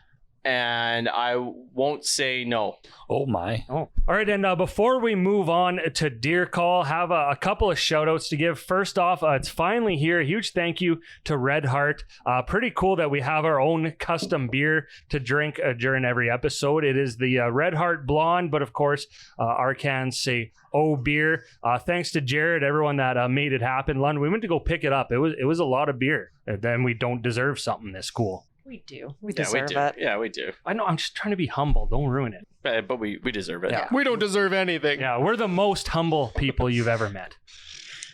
and I won't say no. Oh my. Oh. All right, and before we move on to Deer Call, have a couple of shout outs to give. First off, it's finally here. A huge thank you to Red Heart. Pretty cool that we have our own custom beer to drink during every episode. It is the Red Heart Blonde, but of course, our cans say "Oh Beer." Thanks to Jared, everyone that made it happen. Lund, we went to go pick it up. It was a lot of beer. And then we don't deserve something this cool. We do. We deserve it. Yeah, we do. I know. I'm just trying to be humble. Don't ruin it. But we deserve it. Yeah. We don't deserve anything. Yeah, we're the most humble people you've ever met.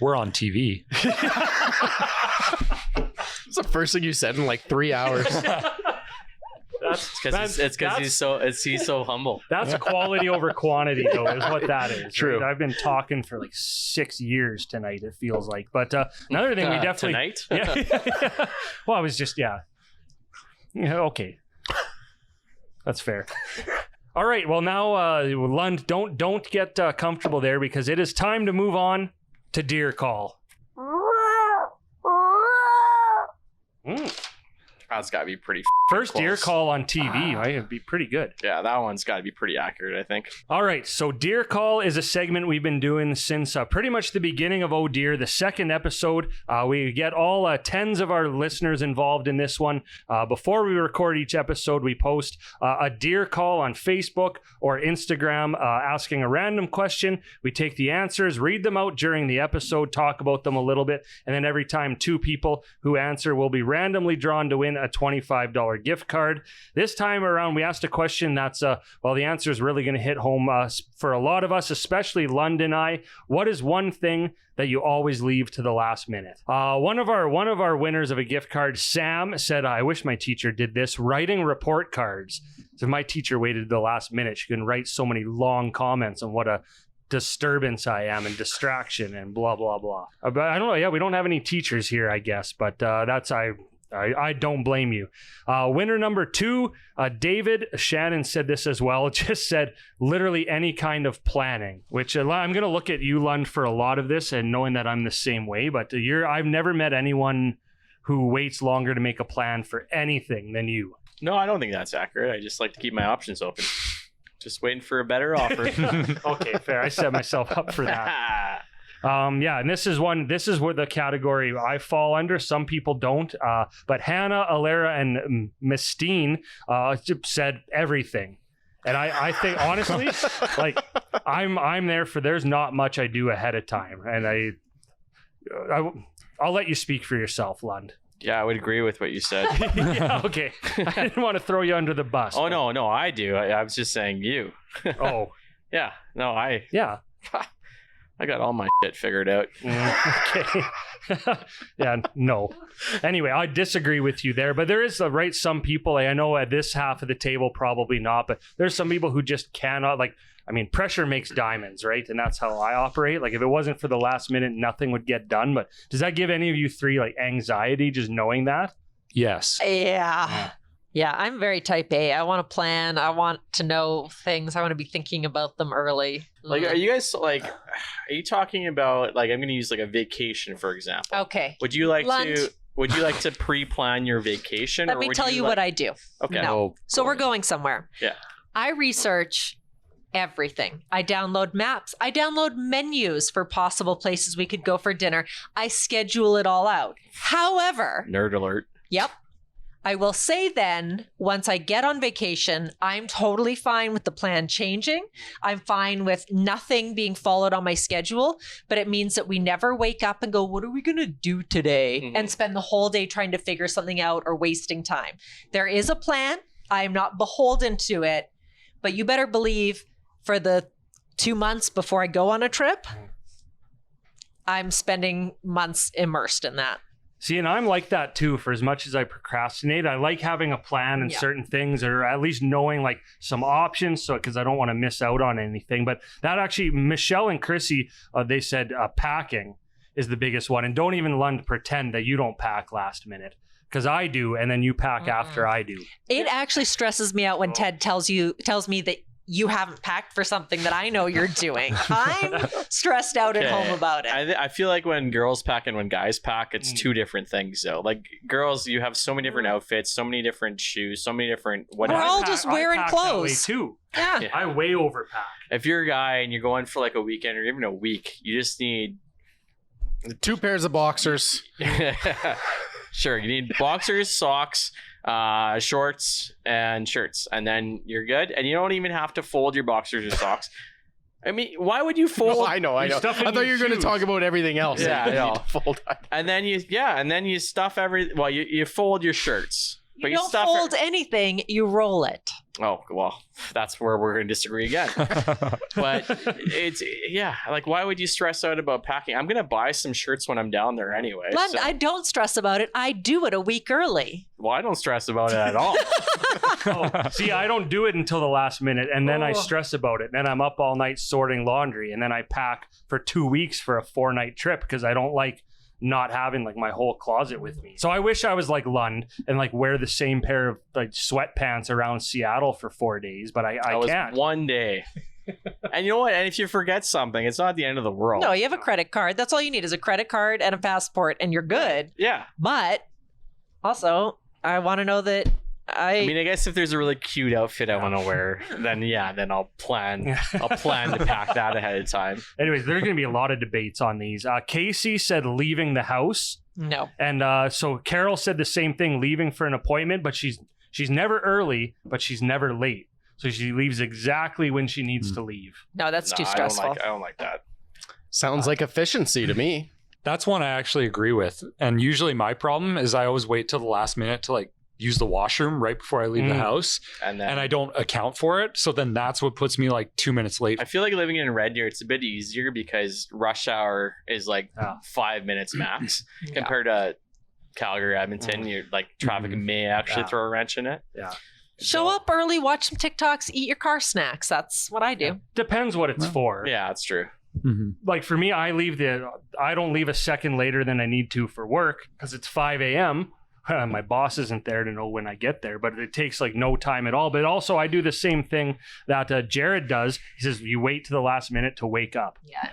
We're on TV. It's the first thing you said in like 3 hours. It's because he's so humble. That's quality over quantity, though, is what that is. True. Right? I've been talking for like 6 years tonight, it feels like. But another thing we definitely... Tonight? Yeah. Well, I was just, yeah, okay. That's fair. All right, well now, Lund, don't get comfortable there because it is time to move on to Deer Call. That's got to be pretty First close. Deer Call on TV, right? It'd be pretty good. Yeah, that one's got to be pretty accurate, I think. All right, so Deer Call is a segment we've been doing since pretty much the beginning of Oh Deer, the second episode. We get all tens of our listeners involved in this one. Before we record each episode, we post a Deer Call on Facebook or Instagram asking a random question. We take the answers, read them out during the episode, talk about them a little bit, and then every time 2 people who answer will be randomly drawn to win a $25 gift card. This time around, we asked a question that's, the answer is really going to hit home for a lot of us, especially Lund and I. What is one thing that you always leave to the last minute? One of our winners of a gift card, Sam, said, I wish my teacher did this, writing report cards. So if my teacher waited to the last minute, she couldn't write so many long comments on what a disturbance I am and distraction and blah, blah, blah. But I don't know. Yeah, we don't have any teachers here, I guess, but I don't blame you. Winner number 2, David Shannon said this as well. It just said literally any kind of planning, which I'm going to look at you, Lund, for a lot of this and knowing that I'm the same way. But I've never met anyone who waits longer to make a plan for anything than you. No, I don't think that's accurate. I just like to keep my options open. Just waiting for a better offer. Okay, fair. I set myself up for that. And this is where the category I fall under. Some people don't, but Hannah, Alera, and Mistine said everything, and I think honestly, like I'm there for. There's not much I do ahead of time, and I'll let you speak for yourself, Lund. Yeah, I would agree with what you said. Yeah, okay. I didn't want to throw you under the bus. Oh, no, I do. I was just saying you. Oh. Yeah, no, Yeah. I got all my shit figured out. Okay. Yeah, no. Anyway, I disagree with you there, but there is some people, I know at this half of the table, probably not, but there's some people who just cannot, pressure makes diamonds, right? And that's how I operate. Like if it wasn't for the last minute, nothing would get done. But does that give any of you 3 anxiety just knowing that? Yes. Yeah. Yeah, I'm very type A. I want to plan. I want to know things. I want to be thinking about them early. Like, are you guys like, are you talking about like, I'm going to use like a vacation, for example. Okay. Would you like Lund. to pre-plan your vacation? Let me tell you what I do. Okay. No. So we're going somewhere. Yeah. I research everything. I download maps. I download menus for possible places we could go for dinner. I schedule it all out. However, Nerd alert. Yep. I will say then, once I get on vacation, I'm totally fine with the plan changing. I'm fine with nothing being followed on my schedule, but it means that we never wake up and go, what are we going to do today? And spend the whole day trying to figure something out or wasting time. There is a plan. I'm not beholden to it, but you better believe for the 2 months before I go on a trip, I'm spending months immersed in that. See, and I'm like that too. For as much as I procrastinate, I like having a plan and certain things, or at least knowing like some options, so because I don't want to miss out on anything. But that actually, Michelle and Chrissy, they said packing is the biggest one, and don't even Lund pretend that you don't pack last minute, because I do, and then you pack after I do. It actually stresses me out when Ted tells me that you haven't packed for something that I know you're doing. I'm stressed out at home about it. I feel like when girls pack and when guys pack, it's two different things though. Like girls, you have so many different outfits, so many different shoes, so many different whatever. We're all just wearing clothes too. Yeah. I way overpack. If you're a guy and you're going for like a weekend or even a week, you just need 2 pairs of boxers. Sure, you need boxers, socks, shorts, and shirts, and then you're good. And you don't even have to fold your boxers or socks. I mean, why would you fold? No, I know. I thought you were going to talk about everything else. Yeah, I know. Fold. And then you stuff you fold your shirts. You don't fold anything, you roll it. Oh, well, that's where we're going to disagree again. But it's, like, why would you stress out about packing? I'm going to buy some shirts when I'm down there anyway. Lund, So. I don't stress about it. I do it a week early. Well, I don't stress about it at all. See, I don't do it until the last minute, and then I stress about it. Then I'm up all night sorting laundry, and then I pack for 2 weeks for a 4-night trip because I don't like not having like my whole closet with me. So I wish I was like Lund and like wear the same pair of like sweatpants around Seattle for 4 days, but I can't. One day. And you know what? And if you forget something, it's not the end of the world. No, you have a credit card. That's all you need is a credit card and a passport, and you're good. Yeah. But also, I want to know that I mean, I guess if there's a really cute outfit I want to wear, then I'll plan to pack that ahead of time. Anyways, there's going to be a lot of debates on these. Casey said leaving the house. No. And so Carol said the same thing, leaving for an appointment, but she's never early, but she's never late. So she leaves exactly when she needs to leave. No, that's too stressful. I don't like that. Sounds like efficiency to me. That's one I actually agree with. And usually my problem is I always wait till the last minute to like use the washroom right before I leave the house, and I don't account for it. So then that's what puts me like 2 minutes late. I feel like living in Red Deer, it's a bit easier because rush hour is like 5 minutes max compared to Calgary, Edmonton. You're like traffic may actually throw a wrench in it. Yeah. Show up early, watch some TikToks, eat your car snacks. That's what I do. Yeah. Depends what it's for. Yeah, that's true. Like for me, I don't leave a second later than I need to for work because it's 5 a.m. My boss isn't there to know when I get there, but it takes like no time at all. But also I do the same thing that Jared does. He says, you wait to the last minute to wake up. Yeah.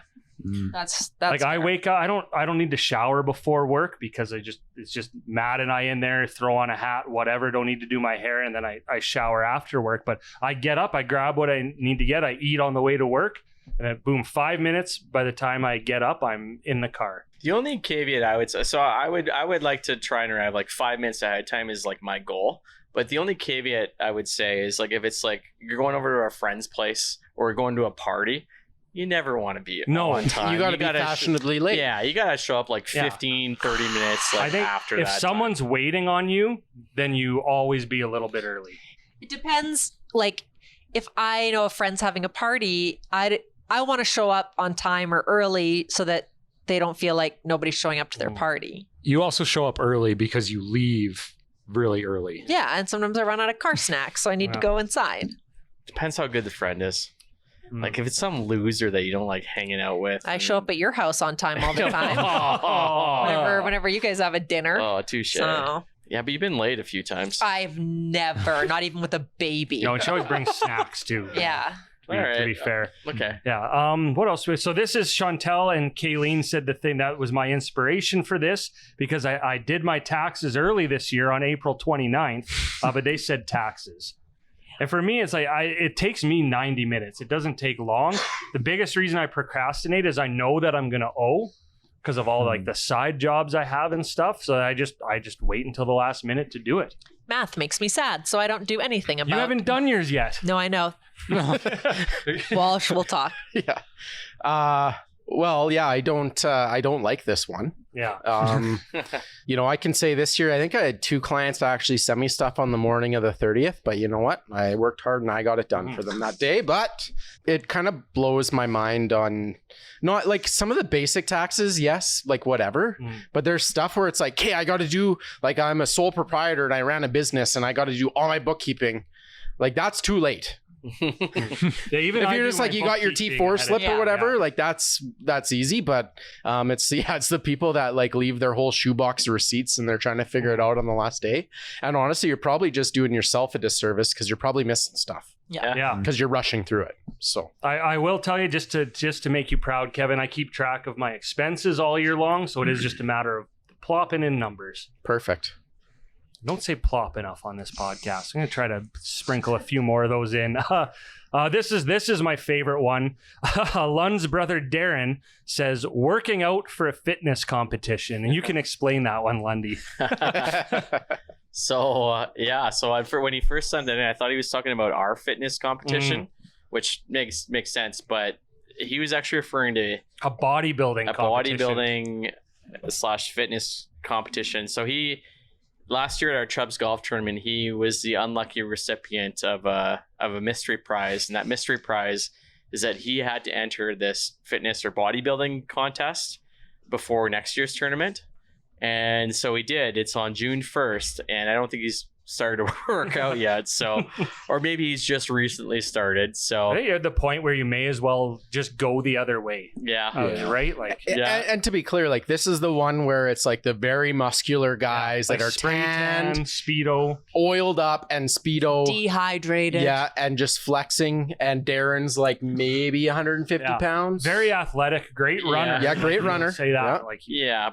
That's like fair. I wake up. I don't need to shower before work because it's just Matt and I in there, throw on a hat, whatever. Don't need to do my hair. And then I shower after work, but I get up, I grab what I need to get. I eat on the way to work. And then boom, 5 minutes. By the time I get up, I'm in the car. The only caveat I would say, so I would like to try and arrive like 5 minutes ahead of time is like my goal. But the only caveat I would say is like if it's like you're going over to a friend's place or going to a party, you never want to be on time. You got to be fashionably late. Yeah, you got to show up like 15, 30 minutes like I think after if that. If someone's waiting on you, then you always be a little bit early. It depends. Like if I know a friend's having a party, I want to show up on time or early so that they don't feel like nobody's showing up to their party. You also show up early because you leave really early. Yeah, and sometimes I run out of car snacks, so I need to go inside. Depends how good the friend is. Like if it's some loser that you don't like hanging out with. I show up at your house on time all the time. whenever you guys have a dinner. Oh, touche. So. Yeah, but you've been late a few times. I've never, not even with a baby. And she always brings snacks too. Yeah. To be fair. Okay. Yeah. What else? So this is Chantel and Kayleen said the thing that was my inspiration for this because I did my taxes early this year on April 29th, but they said taxes. And for me, it's like it takes me 90 minutes. It doesn't take long. The biggest reason I procrastinate is I know that I'm going to owe because of all like the side jobs I have and stuff. So I just wait until the last minute to do it. Math makes me sad, so I don't do anything about it. You haven't done yours yet. No, I know. Well, we'll talk. Yeah. Well, yeah, I don't like this one. Yeah. I can say this year, I think I had 2 clients that actually sent me stuff on the morning of the 30th, but you know what? I worked hard and I got it done for them that day, but it kind of blows my mind on not like some of the basic taxes. Yes. Like whatever, but there's stuff where it's like, hey, I got to do like, I'm a sole proprietor and I ran a business and I got to do all my bookkeeping. Like that's too late. Yeah, even if you're just like you got your T4 slip or whatever, like that's easy. But it's the people that like leave their whole shoebox of receipts and they're trying to figure it out on the last day. And honestly, you're probably just doing yourself a disservice because you're probably missing stuff. Yeah. Because you're rushing through it. So I will tell you just to make you proud, Kevin. I keep track of my expenses all year long, so it is just a matter of plopping in numbers. Perfect. Don't say plop enough on this podcast. I'm going to try to sprinkle a few more of those in. This is my favorite one. Lund's brother Darren says, working out for a fitness competition. And you can explain that one, Lundy. So when he first sent it in, I thought he was talking about our fitness competition, which makes sense. But he was actually referring to a bodybuilding / fitness competition. So last year at our Chubbs golf tournament, he was the unlucky recipient of a mystery prize. And that mystery prize is that he had to enter this fitness or bodybuilding contest before next year's tournament. And so he did. It's on June 1st. And I don't think he's started to work out yet. So, or maybe he's just recently started. So I think you're at the point where you may as well just go the other way. Yeah. Right? Like, And to be clear, like this is the one where it's like the very muscular guys that are tanned, Speedo, oiled up and Speedo, dehydrated. Yeah. And just flexing. And Darren's like maybe 150 pounds. Very athletic. Great runner. Yeah. Great runner. Say that.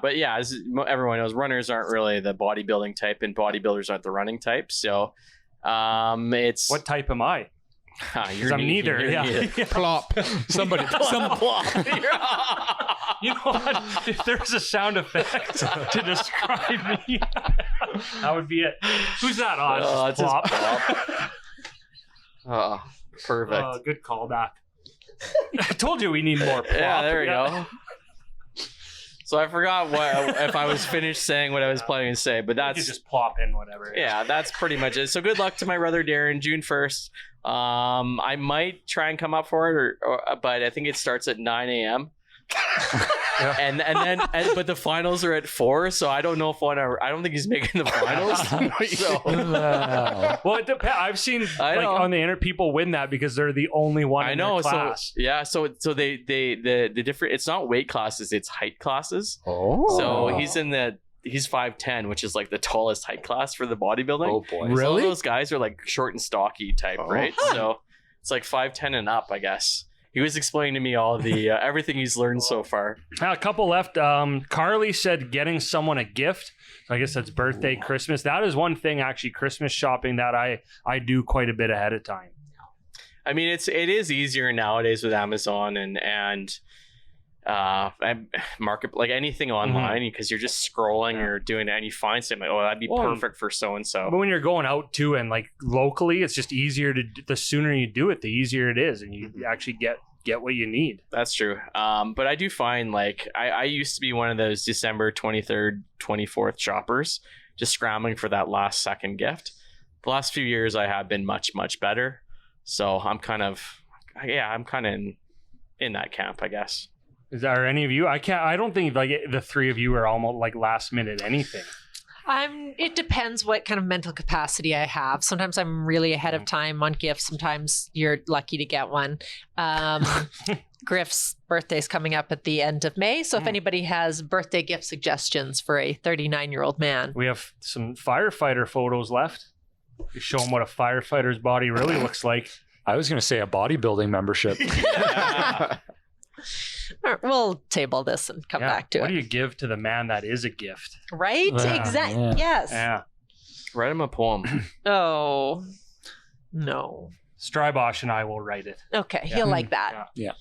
But as everyone knows, runners aren't really the bodybuilding type and bodybuilders aren't the running type. So it's what type am I? I'm neither. Plop. Somebody plop. You know what? If there's a sound effect to describe me, that would be it. Who's that on? It's plop. Oh, perfect. Good callback. I told you we need more plop. Yeah, there we go. So I forgot if I was finished saying what I was planning to say, but that's just plop in whatever. Yeah, that's pretty much it. So good luck to my brother Darren, June 1st. I might try and come up for it, but I think it starts at 9 a.m. and then but the finals are at 4, so I don't know if I don't think he's making the finals. Well, it depends. I've seen on the internet people win that because they're the only one in their class. So they the different. It's not weight classes; it's height classes. Oh, so he's 5'10", which is like the tallest height class for the bodybuilding. Oh boy, so really? All those guys are like short and stocky type, right? So it's like 5'10" and up, I guess. He was explaining to me all the everything he's learned so far. A couple left. Carly said getting someone a gift. So I guess that's birthday, Christmas. That is one thing, actually, Christmas shopping that I do quite a bit ahead of time. I mean, it is easier nowadays with Amazon and market, like anything online, because you're just scrolling or doing it and you find something like, oh, that'd be perfect for so and so. But when you're going out too and like locally, it's just easier the sooner you do it, the easier it is, and you actually get what you need. That's true. But I do find like I used to be one of those December 23rd, 24th shoppers, just scrambling for that last second gift. The last few years I have been much, much better. So I'm kind of in that camp, I guess. Is there any of you? I don't think like the three of you are almost like last minute anything. It depends what kind of mental capacity I have. Sometimes I'm really ahead of time on gifts. Sometimes you're lucky to get one. Griff's birthday's coming up at the end of May. So if anybody has birthday gift suggestions for a 39-year-old man. We have some firefighter photos left. You show them what a firefighter's body really looks like. I was going to say a bodybuilding membership. All right, we'll table this and come back to what it. do you give to the man that is a gift? Right? Exactly. Yeah. Yes. Yeah. Write him a poem. Oh, no. Strybosh and I will write it. Okay, he'll like that. Yeah.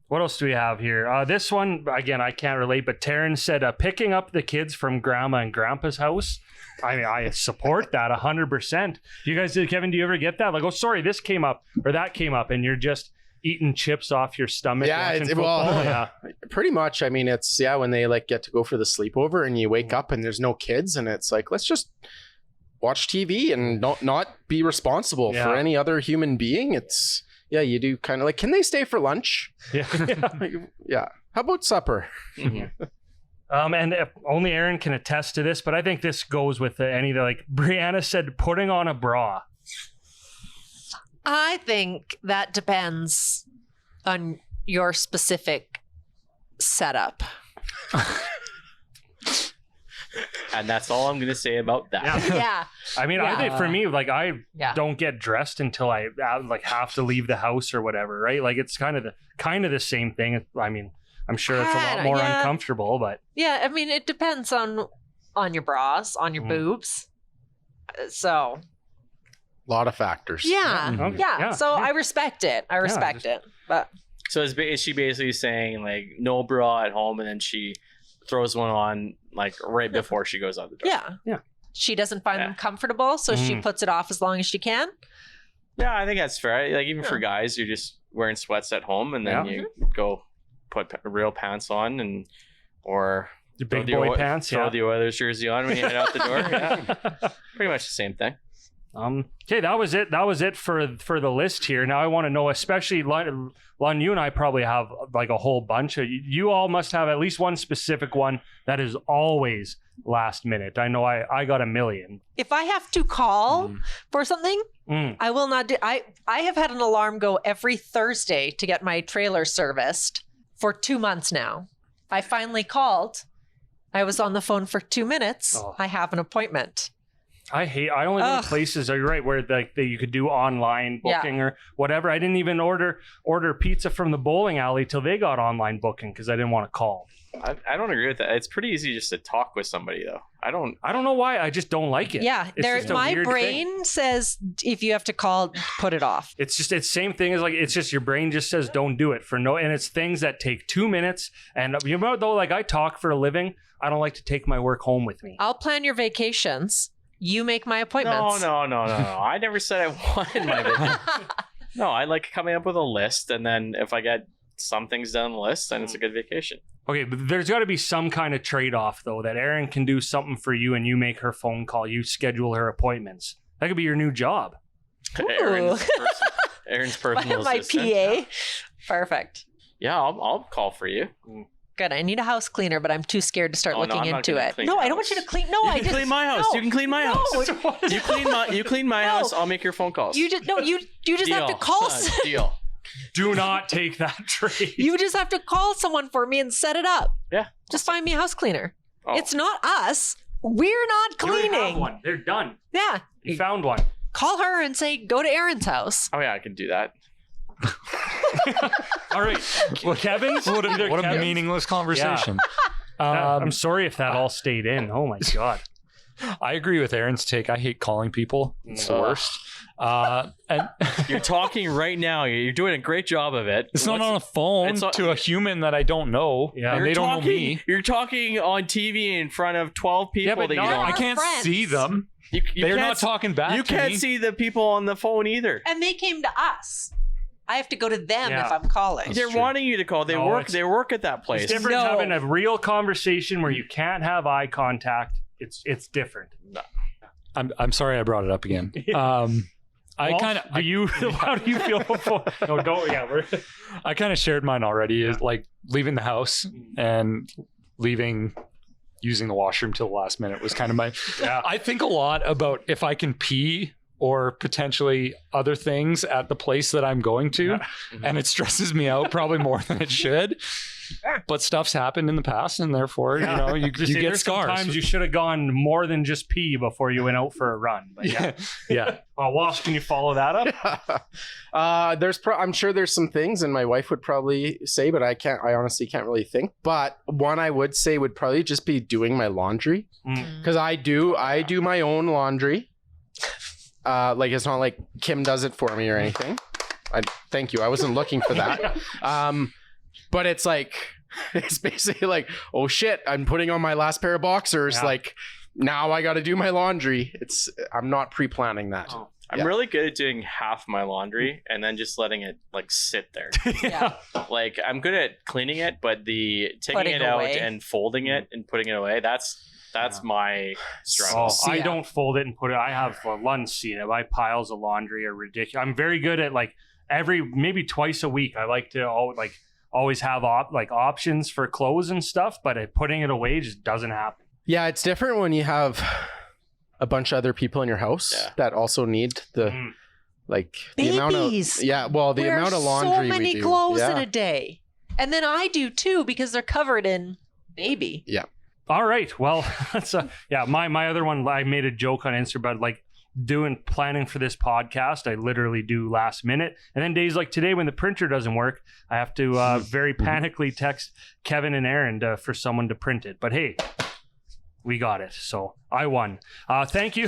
What else do we have here? This one, again, I can't relate, but Taryn said picking up the kids from grandma and grandpa's house. I mean, I support that 100%. You guys, Kevin, do you ever get that? Like, oh, sorry, this came up or that came up, and you're just eating chips off your stomach. Yeah, yeah, pretty much. I mean, it's when they like get to go for the sleepover and you wake up and there's no kids and it's like, let's just watch TV and not be responsible for any other human being. It's you do kind of like, can they stay for lunch? Yeah. Yeah. How about supper? Mm-hmm. And if only Aaron can attest to this, but I think this goes with any of the, like Brianna said, putting on a bra. I think that depends on your specific setup. And that's all I'm going to say about that. Yeah. I mean, I think for me, like I Yeah. don't get dressed until I like have to leave the house or whatever, right? Like it's kind of the same thing. I mean, I'm sure it's a lot more uncomfortable, but Yeah, I mean, it depends on your bras, on your boobs. So, A lot of factors. yeah. Okay. Yeah. So I respect it. I respect it. But So is she basically saying like no bra at home, and then she throws one on like right before she goes out the door? yeah. She doesn't find them comfortable, so she puts it off as long as she can. Yeah, I think that's fair. Like even for guys, you're just wearing sweats at home, and then you go put real pants on, and or the big boy pants. Throw the Oilers jersey on when you head out the door. Yeah, pretty much the same thing. Okay, that was it. That was it for the list here. Now I want to know, especially Lon, you and I probably have like a whole bunch of. You all must have at least one specific one that is always last minute. I know I got a million. If I have to call for something, I will not do. I have had an alarm go every Thursday to get my trailer serviced for 2 months now. I finally called. I was on the phone for 2 minutes. I have an appointment. I only go to places, are you right, where like you could do online booking or whatever. I didn't even order pizza from the bowling alley till they got online booking because I didn't want to call. I don't agree with that. It's pretty easy just to talk with somebody though. I don't know why. I just don't like it. Yeah, my brain says if you have to call, put it off. It's same thing as like it's just your brain just says don't do it and it's things that take 2 minutes. And you know though, like I talk for a living, I don't like to take my work home with me. I'll plan your vacations. You make my appointments. No. I never said I wanted my vacation. No, I like coming up with a list, and then if I get some things done on the list, then it's a good vacation. Okay, but there's got to be some kind of trade-off, though, that Erin can do something for you and you make her phone call, you schedule her appointments. That could be your new job. Erin's personal my assistant. PA. Perfect. Yeah, I'll call for you. Good. I need a house cleaner, but I'm too scared to start looking into it. No, I don't want you to clean. No, you can clean my house. No. You can clean my house. You clean my house. I'll make your phone calls. You just have to call. Deal. Do not take that trade. You just have to call someone for me and set it up. Yeah. Just find me a house cleaner. Oh. It's not us. We're not You already cleaning. have one. They're done. Yeah. You found one. Call her and say, go to Erin's house. Oh yeah, I can do that. All right. Kevin's? What a meaningless conversation. I'm sorry if that all stayed in. Oh my God. I agree with Aaron's take. I hate calling people. It's the worst. And You're talking right now. You're doing a great job of it. it's not on a phone to a human that I don't know. Yeah. And they don't know me. You're talking on TV in front of 12 people but that you not- don't. I can't friends. see them. They're not talking back You to can't me. see the people on the phone either. And they came to us. I have to go to them Yeah. if I'm calling. They're wanting you to call. They No, work. it's- They work at that place. It's different having a real conversation where you can't have eye contact. It's different. I'm sorry I brought it up again. I Walt, kind of how do you feel before? No, don't. Yeah, I kind of shared mine already. Is like leaving the house and using the washroom till the last minute was kind of my. Yeah. I think a lot about if I can pee or potentially other things at the place that I'm going to. And it stresses me out probably more than it should. But stuff's happened in the past, and therefore, you know, you get scars. Sometimes you should have gone more than just pee before you went out for a run. But yeah. Walsh, can you follow that up? I'm sure there's some things, and my wife would probably say, but I honestly can't really think. But one I would say would probably just be doing my laundry, because I do my own laundry. Like, it's not like Kim does it for me or anything. Thank you. I wasn't looking for that. But it's like, it's basically like, oh shit, I'm putting on my last pair of boxers. Like, now I got to do my laundry. I'm not pre-planning that. Oh. I'm really good at doing half my laundry and then just letting it like sit there. Like, I'm good at cleaning it, but the taking it out and folding it and putting it away, that's my struggle. I don't fold it and put it. I have a lunch seat. My piles of laundry are ridiculous. I'm very good at like maybe twice a week. I like to always have options for clothes and stuff, but putting it away just doesn't happen. Yeah, it's different when you have a bunch of other people in your house that also need the the amount of the amount of laundry. So many clothes in a day, and then I do too because they're covered in baby. Yeah. All right. Well, that's my other one. I made a joke on Instagram about like planning for this podcast. I literally do last minute, and then days like today when the printer doesn't work, I have to very panically text Kevin and Aaron for someone to print it. But hey, we got it, so I won. Thank you.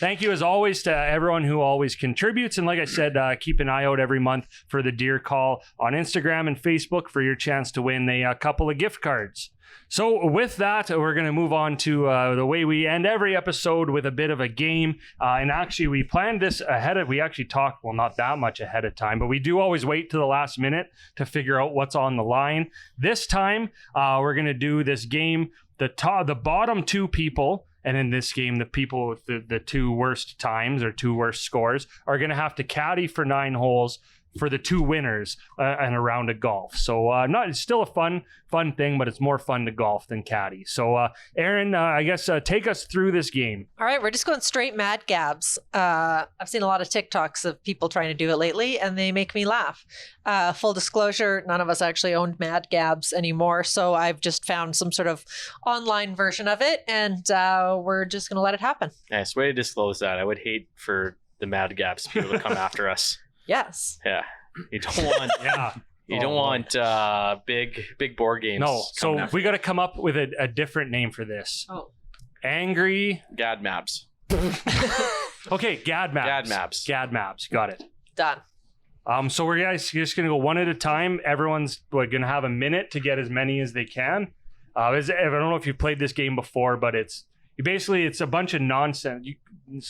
Thank you as always to everyone who always contributes. And like I said, keep an eye out every month for the Deer Call on Instagram and Facebook for your chance to win a couple of gift cards. So with that, we're going to move on to the way we end every episode with a bit of a game. And actually, we planned this we actually talked, well, not that much ahead of time, but we do always wait to the last minute to figure out what's on the line. This time, we're going to do this game. The bottom two people, and in this game, the people with the two worst times or two worst scores are going to have to caddy for 9 holes for the two winners and a round of golf. So it's still a fun thing, but it's more fun to golf than caddy. So Aaron, I guess take us through this game. All right, we're just going straight mad gabs. I've seen a lot of TikToks of people trying to do it lately, and they make me laugh. Full disclosure, none of us actually owned mad gabs anymore, so I've just found some sort of online version of it, and we're just going to let it happen. Nice way to disclose that. I would hate for the mad gabs people to come after us. Yes. Yeah. You don't want. You don't want big board games. No. So we got to come up with a different name for this. Oh. Angry Gad Maps. Okay, Gad Maps. Gad Maps. Gad Maps. Got it. Done. So we're just gonna go one at a time. Everyone's gonna have a minute to get as many as they can. I don't know if you've played this game before, but it's a bunch of nonsense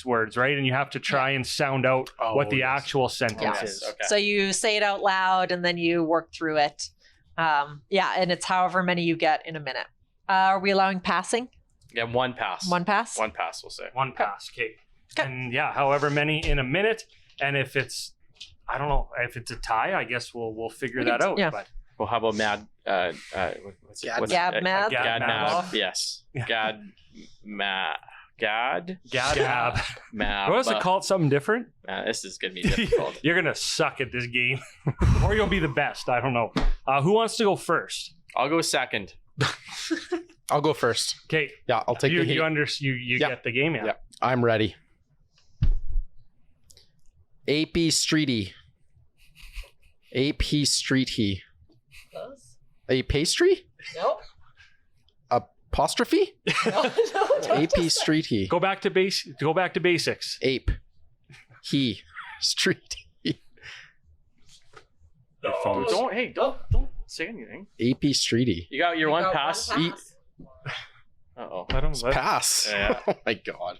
words, right? And you have to try and sound out what the actual sentence is. Okay. So you say it out loud and then you work through it. And it's however many you get in a minute. Are we allowing passing? Yeah, one pass. One pass? One pass, we'll say. One pass, okay. And however many in a minute. And if it's, I don't know, if it's a tie, I guess we'll figure that out. Yeah. But well, how about Gad Mab? Yes. Gad Mab. What was it called? Something different? This is going to be difficult. You're going to suck at this game. Or you'll be the best. I don't know. Who wants to go first? I'll go second. I'll go first. Okay. Yeah, I'll take the heat. You get the game, yeah. I'm ready. AP Streety. AP Streety. Close. A pastry? Nope. Apostrophe? No, AP Streety. Go back to basics. Ape. He. Street. Don't say anything. AP Streety. You got your one pass. Uh-oh. I don't know. Pass. Yeah. Oh my god.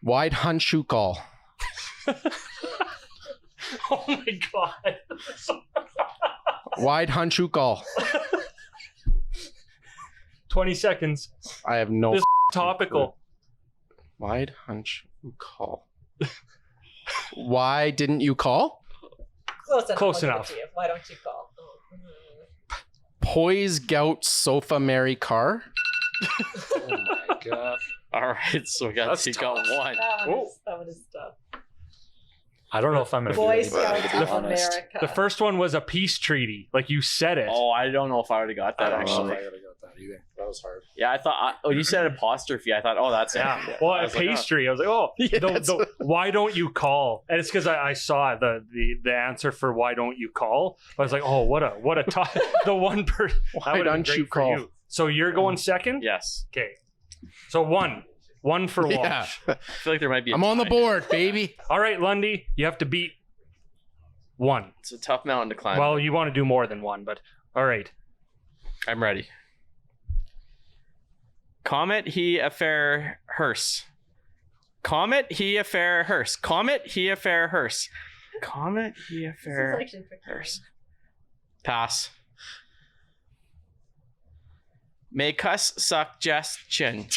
Wide hunt shoe call. Oh my god. Wide hunt shoe call. 20 seconds. I have no. This topical. Wide hunt shoe call. Why didn't you call? Close enough. Why don't you call? Poise gout sofa Mary car. Oh my god. All right, so we got That's one. That one is tough. I don't know if I'm going to Boy be able to Scouts be of honest. America. The first one was a peace treaty. Like you said it. Oh, I don't know if I would have got that I don't know actually. if I would have got that either. That was hard. Yeah, I thought when you said apostrophe, I thought, oh, that's Yeah. it. Well, I a was like, oh. pastry. I was like, oh, why don't you call? And it's because I saw the answer for why don't you call. I was like, oh, what a the one person. Why don't you call? So you're going second? Yes. Okay. So one for Walsh. Yeah. I feel like there might be. I'm on the tie. board, baby. All right, Lundy, you have to beat one. It's a tough mountain to climb. Well, you want to do more than one, but all right. I'm ready. Comet he affair hearse. Comet he affair hearse. Comet he affair hearse. Comet he affair hearse. Pass. Make us suggestion.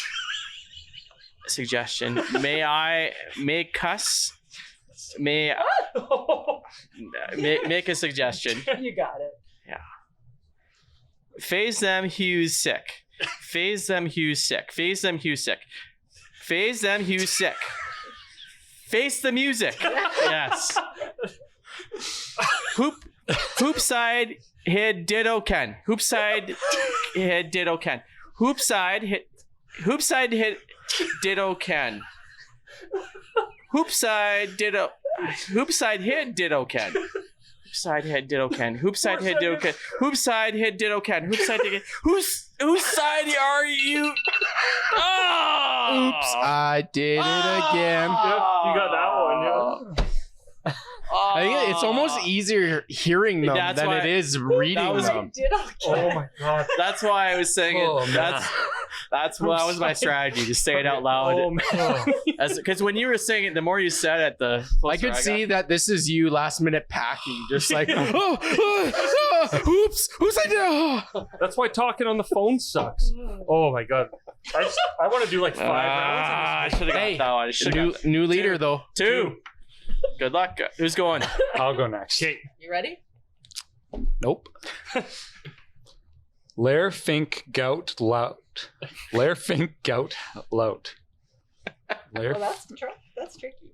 Suggestion. May I make us? May make a suggestion. You got it. Phase them Hughes sick. Phase them Hughes sick. Phase them Hughes sick. Phase them Hughes sick. Face the music. Yes. Hoop side hit ditto Ken. Hoop side hit ditto Ken. Hoop side hit ditto Ken. Hoop side ditto. Hoop side hit ditto Ken. Hoop side hit ditto Ken. Hoop side hit ditto Ken. Hoop side hit ditto Ken. Hoop side hit. Whose side are you? Oh! Oops, I did it again. You got that one. Yeah. I think it's almost easier hearing them That's than why- it is reading was- them. Oh my god. That's why I was saying it. Oh, man. That was my strategy to say it out loud. Oh man. Because when you were saying it, the more you said it, the I closer could got. see that this is you last minute packing, just like, oops, who's I do? That's why talking on the phone sucks. Oh my god. I want to do like 5 rounds. I should have got Hey, that one. I should have New leader though. two. Good luck. Who's going? I'll go next. Okay. You ready? Nope. Lair Fink Gout Lout. Lair Fink Gout Lout. Lair, Well, that's tricky.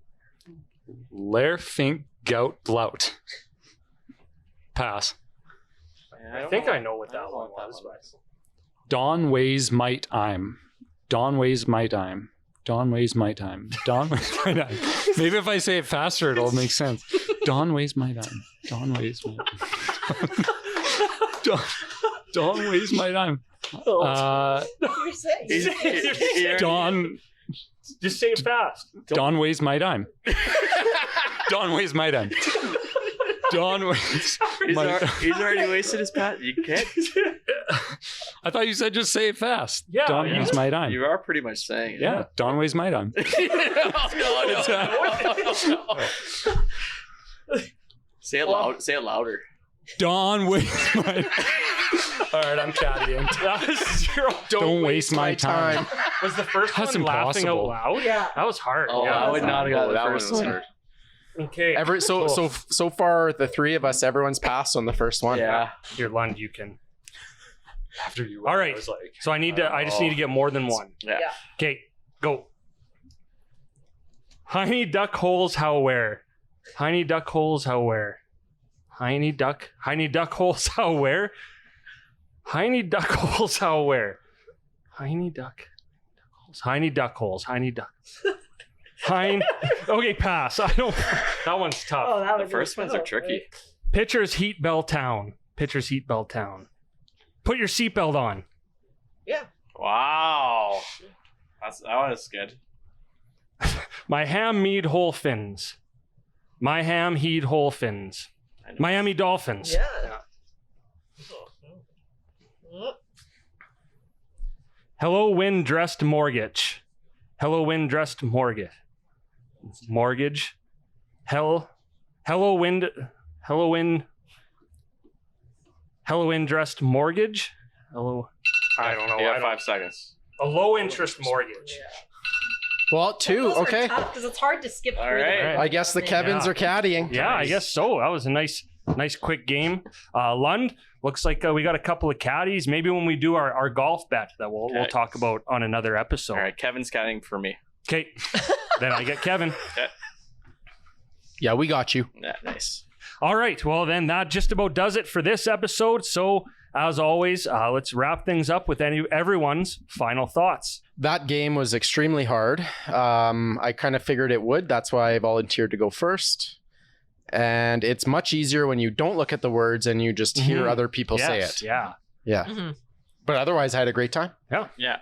Lair Fink Gout Lout. Pass. I think I know what that one was. Dawn weighs might I'm. Dawn weighs might I'm. Dawn weighs my time. Dawn weighs my time. Maybe if I say it faster, it'll make sense. Dawn weighs my time. Dawn weighs my time. Dawn weighs my time. You're saying. Dawn. Just say it fast. Dawn weighs my time. Dawn weighs my time. Dawn weighs my time. He's already wasted his pat. You can't. I thought you said just say it fast. Yeah, Dawn yeah. weighs my time. You are pretty much saying it. Yeah, Dawn weighs my time. Say it loud. Say it louder. Dawn weighs my. All right, I'm caddying. That was zero. Don't waste my time. Was the first That's one laughing out impossible. loud? Yeah. That was hard. Oh, yeah. I would not have got the that first was one. hard. Okay. So far, the three of us, everyone's passed on the first one. Yeah. Here, Lund, you can. After you. All right. I was like, So I just need to get more than one. Yeah. Okay, go. Heiny duck holes how where? Heiny duck holes how where? Heiny duck holes how where? Heiny duck holes how where? Heiny duck holes. Okay, pass. I don't. That one's tough. Oh, that The was first ones are tricky. Pitchers heat bell town. Pitchers heat bell town. Put your seatbelt on. Wow. That was good. My ham mead whole fins. My ham heed whole fins. Miami Dolphins. Yeah. Hello, wind dressed mortgage. Hello, wind dressed mortgage. Mortgage. Hello, wind. Hello, wind. Hello, wind dressed mortgage. Hello. I don't know. You I have don't, 5 seconds. a low interest mortgage. Well, two. Okay. Because it's hard to skip All through right. them. I guess the Kevins Yeah. are caddying. Yeah, I guess so. That was a nice Nice quick game. Lund, looks like we got a couple of caddies. Maybe when we do our golf bet that we'll talk about on another episode. All right, Kevin's caddying for me. Okay, then I get Kevin. Okay. Yeah, we got you. Yeah, nice. All right, well then that just about does it for this episode. So as always, let's wrap things up with everyone's final thoughts. That game was extremely hard. I kind of figured it would. That's why I volunteered to go first. And it's much easier when you don't look at the words and you just hear other people say it. Yeah. Yeah. But otherwise, I had a great time. Yeah.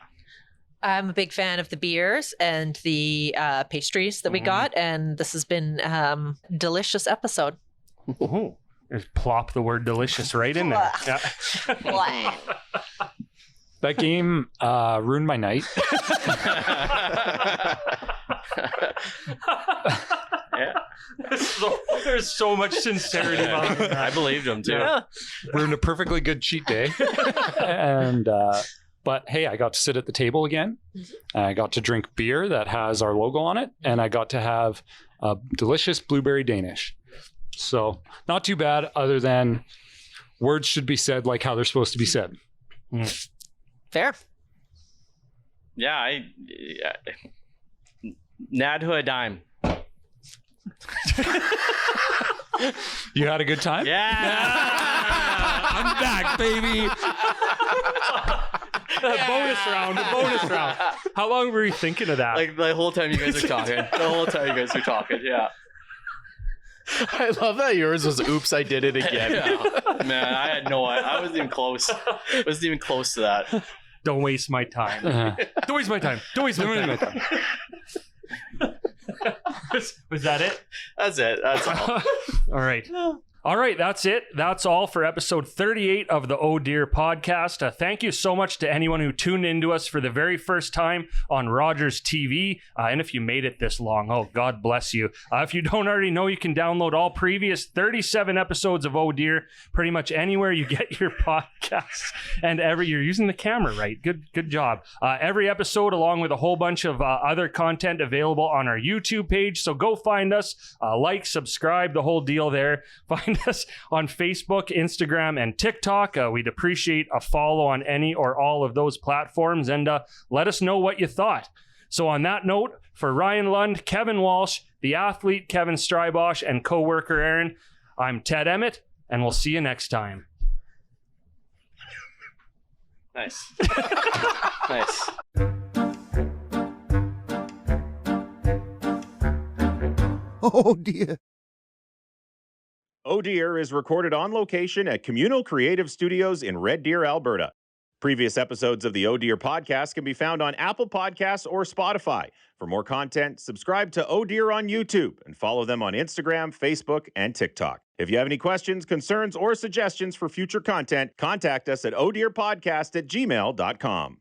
I'm a big fan of the beers and the pastries that we got, and this has been delicious episode. Ooh. Just plop the word delicious right in there. Yeah. That game ruined my night. Yeah. There's so much sincerity behind that. I believed him too. Yeah. Ruined a perfectly good cheat day. And but hey, I got to sit at the table again. I got to drink beer that has our logo on it, and I got to have a delicious blueberry Danish. So not too bad, other than words should be said like how they're supposed to be said. Fair. Yeah, Nadhu a dime. You had a good time? Yeah. I'm back, baby. Bonus round. How long were you thinking of that? Like the whole time you guys are talking. Yeah. I love that yours was oops, I did it again. Yeah. Man, I wasn't even close. Wasn't even close to that. Don't waste my time. Don't waste my time. Was that it? That's it. That's all. All right, that's it. That's all for episode 38 of the Oh Dear podcast. Thank you so much to anyone who tuned into us for the very first time on Rogers TV. And if you made it this long, oh, God bless you. If you don't already know, you can download all previous 37 episodes of Oh Dear pretty much anywhere you get your podcasts. And you're using the camera right. Good job. Every episode, along with a whole bunch of other content available on our YouTube page. So go find us, like, subscribe, the whole deal there. Find us on Facebook, Instagram, and TikTok. We'd appreciate a follow on any or all of those platforms, and let us know what you thought. So on that note, for Ryan Lund, Kevin Walsh, the athlete Kevin Strybosch, and co-worker Aaron, I'm Ted Emmett, and we'll see you next time. Nice. Nice. Oh dear. Oh Dear is recorded on location at Communal Creative Studios in Red Deer, Alberta. Previous episodes of the Oh Dear podcast can be found on Apple Podcasts or Spotify. For more content, subscribe to Oh Dear on YouTube and follow them on Instagram, Facebook, and TikTok. If you have any questions, concerns, or suggestions for future content, contact us at ohdearpodcast@gmail.com.